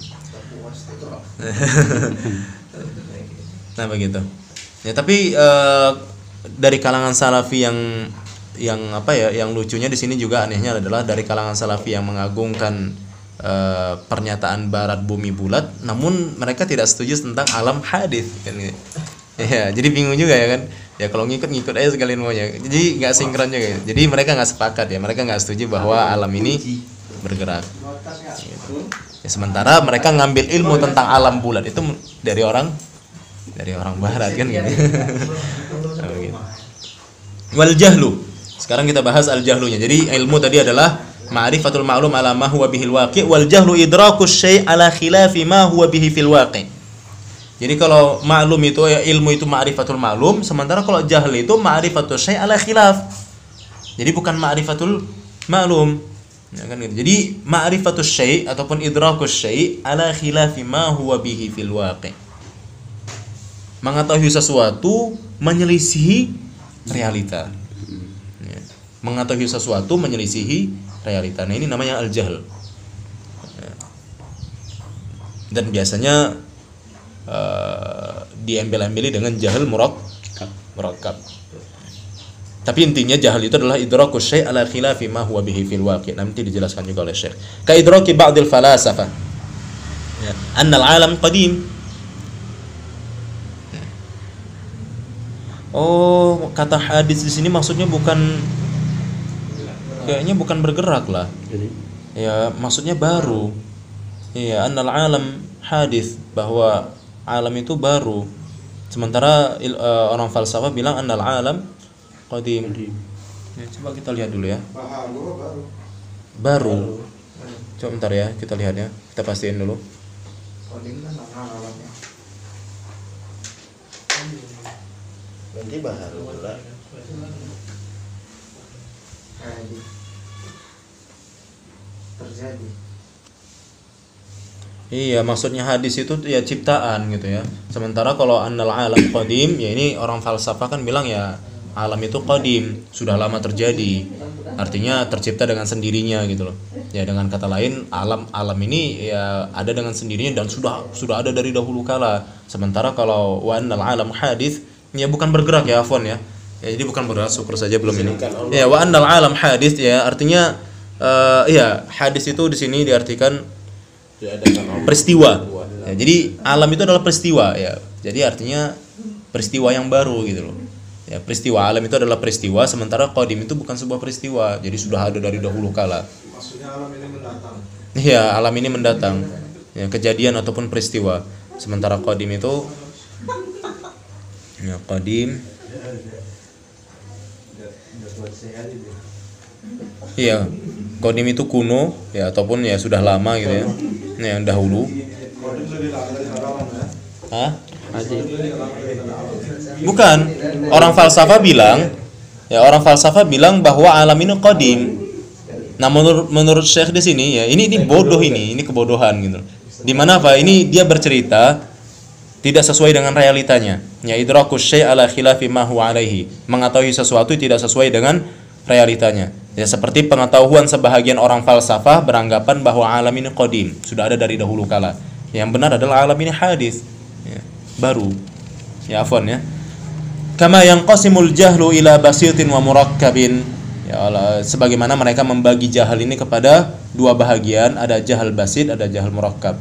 Nah begitu. Ya tapi dari kalangan salafi yang apa ya, yang lucunya di sini juga anehnya adalah dari kalangan salafi yang mengagungkan pernyataan barat bumi bulat, namun mereka tidak setuju tentang alam hadis kan gitu. Ya, jadi bingung juga ya kan. Ya kalau ngikut aja sekalian maunya. Jadi nggak sinkron juga. Jadi mereka nggak sepakat ya. Mereka nggak setuju bahwa alam ini bergerak. Gitu. Ya, sementara mereka ngambil ilmu tentang alam bulat itu dari orang barat kan gitu. Wal jahlu. Sekarang kita bahas al jahlunya. Jadi ilmu tadi adalah ma'rifatul ma'lum ala ma huwa bihil waqi', wal jahlu idrakus syai' ala khilafi ma huwa bihi fil waqi'. Jadi kalau maklum itu ya, ilmu itu ma'rifatul ma'lum, sementara kalau jahl itu ma'rifatul syai' ala khilaf. Jadi bukan ma'rifatul ma'lum. Ya kan gitu. Jadi ma'rifatus syai' ataupun idrakus syai' ala khilafi ma huwa bihi fil waqi'. Mengetahui sesuatu menyelisihi realita. Ya. Mengetahui sesuatu menyelisihi realita. Nah, ini namanya al-jahl. Ya. Dan biasanya diambil-ambili dengan jahil murakkab. Tapi intinya jahil itu adalah idrakus syai' ala khilafi ma huwa bihi fil waqi'. Nanti dijelaskan juga oleh Syekh. Ka idraki ba'dil falasafah. Ya, annal alam qadim. Oh, kata hadis di sini maksudnya kayaknya bukan bergerak lah. Ya, maksudnya baru. Iya, annal alam hadis, bahwa alam itu baru. Sementara orang falsafah bilang annal alam qadim. Ya, coba kita lihat dulu ya. Baru. Coba bentar ya, kita lihat ya. Kita pastiin dulu. Nanti baru pula. Terjadi. Iya, maksudnya hadis itu ya ciptaan gitu ya. Sementara kalau annal alam qadim, ya ini orang falsafah kan bilang ya alam itu qadim, sudah lama terjadi. Artinya tercipta dengan sendirinya gitu loh. Ya dengan kata lain alam ini ya ada dengan sendirinya dan sudah ada dari dahulu kala. Sementara kalau wa annal alam hadis, ya bukan bergerak ya afwan ya. Ya jadi bukan bergerak, syukur saja belum ini. Ya wa annal alam hadis ya artinya ya hadis itu di sini diartikan peristiwa. Ya, jadi alam itu adalah peristiwa ya. Jadi artinya peristiwa yang baru gitu loh. Ya, peristiwa alam itu adalah peristiwa, sementara qadim itu bukan sebuah peristiwa. Jadi sudah ada dari dahulu kala. Maksudnya alam ini mendatang. Iya, alam ini mendatang. Ya, kejadian ataupun peristiwa. Sementara qadim itu ya qadim. Iya, qadim itu kuno ya ataupun ya sudah lama gitu ya. Nah, yang dahulu. Hah? Bukan. Orang falsafah bilang bahwa alam ini qadim. Nah, menurut Syekh di sini ya, ini bodoh ini kebodohan gitu. Di mana apa? Ini dia bercerita tidak sesuai dengan realitanya. Ya idrakus syai' ala khilafi ma huwa alaihi. Mengetahui sesuatu tidak sesuai dengan realitanya. Ya seperti pengetahuan sebahagian orang falsafah beranggapan bahwa alam ini qadim, sudah ada dari dahulu kala. Yang benar adalah alam ini hadis, ya, baru. Ya afwan ya. Kama yanqasimul jahlu ila basitin wa murakkabin. Ya Allah, sebagaimana mereka membagi jahal ini kepada dua bahagian, ada jahal basit, ada jahal murakkab.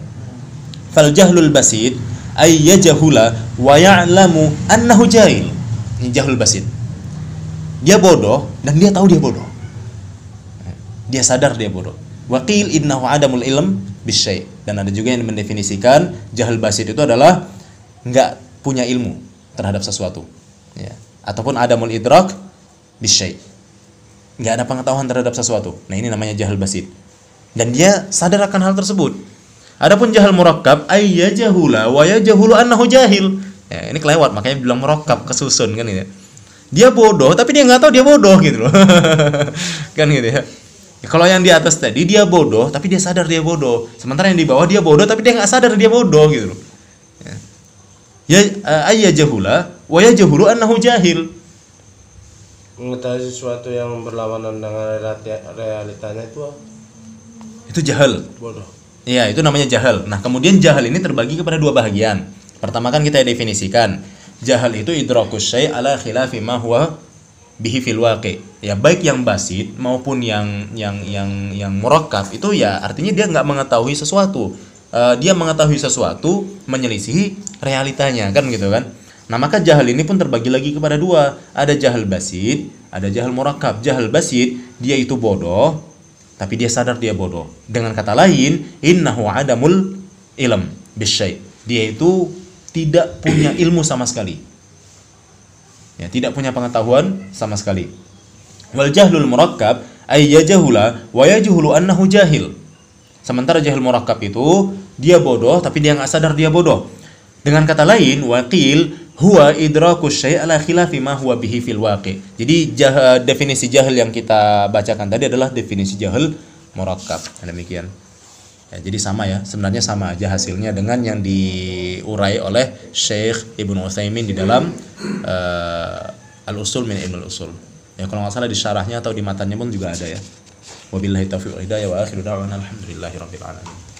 Fal jahlul basit ay yajhula wa ya'lamu annahu jahil. Ini jahul basit. Dia bodoh dan dia tahu dia bodoh. Dia sadar dia bodoh. Waqil innahu adamul ilm bisyai'. Dan ada juga yang mendefinisikan jahal basit itu adalah enggak punya ilmu terhadap sesuatu. Ya. Ataupun adamul idrak bisyai'. Enggak ada pengetahuan terhadap sesuatu. Nah, ini namanya jahal basit. Dan dia sadar akan hal tersebut. Adapun jahal murakkab ay yajhula wa yajhulu annahu jahil. Ya, ini kelewat makanya bilang murakkab, kesusun kan gitu. Dia bodoh tapi dia enggak tahu dia bodoh gitu loh. Kan gitu ya. Kalau yang di atas tadi dia bodoh tapi dia sadar dia bodoh. Sementara yang di bawah dia bodoh tapi dia enggak sadar dia bodoh gitu loh. Ya ay yajhula wa yajhulu annahu jahil. Mengetahui sesuatu yang berlawanan dengan realitanya itu jahal. Bodoh. Iya, itu namanya jahal. Nah, kemudian jahal ini terbagi kepada dua bahagian. Pertama kan kita definisikan, jahal itu idrakus syai' ala khilafi ma huwa bihi fil waqi'. Ya, baik yang basit maupun yang murakkab itu ya artinya dia enggak mengetahui sesuatu. Dia mengetahui sesuatu menyelisihi realitanya, kan gitu kan. Nah, maka jahal ini pun terbagi lagi kepada dua. Ada jahal basit, ada jahal murakkab. Jahal basit, dia itu bodoh, tapi dia sadar dia bodoh. Dengan kata lain, innahu adamul ilm bisyai'. Dia itu tidak punya ilmu sama sekali. Ya, tidak punya pengetahuan sama sekali. Wal jahlul murakkab ay yajhula wa yajhulu annahu jahil. Sementara jahil murakkab itu dia bodoh tapi dia enggak sadar dia bodoh. Dengan kata lain, waqil huwa idrakus syai' ala khilafi ma huwa bihi fil waqi'. Jadi definisi jahil yang kita bacakan tadi adalah definisi jahil murakkab. Demikian. Ya, jadi sama ya, sebenarnya sama aja hasilnya dengan yang diurai oleh Syekh Ibnu Utsaimin di dalam Al-Usul min Ilmul Usul. Ya kalau nggak salah di syarahnya atau di matanya pun juga ada ya. Wabillahi taufiq wal hidayah wa akhiru da'wana alhamdulillahirabbil alamin.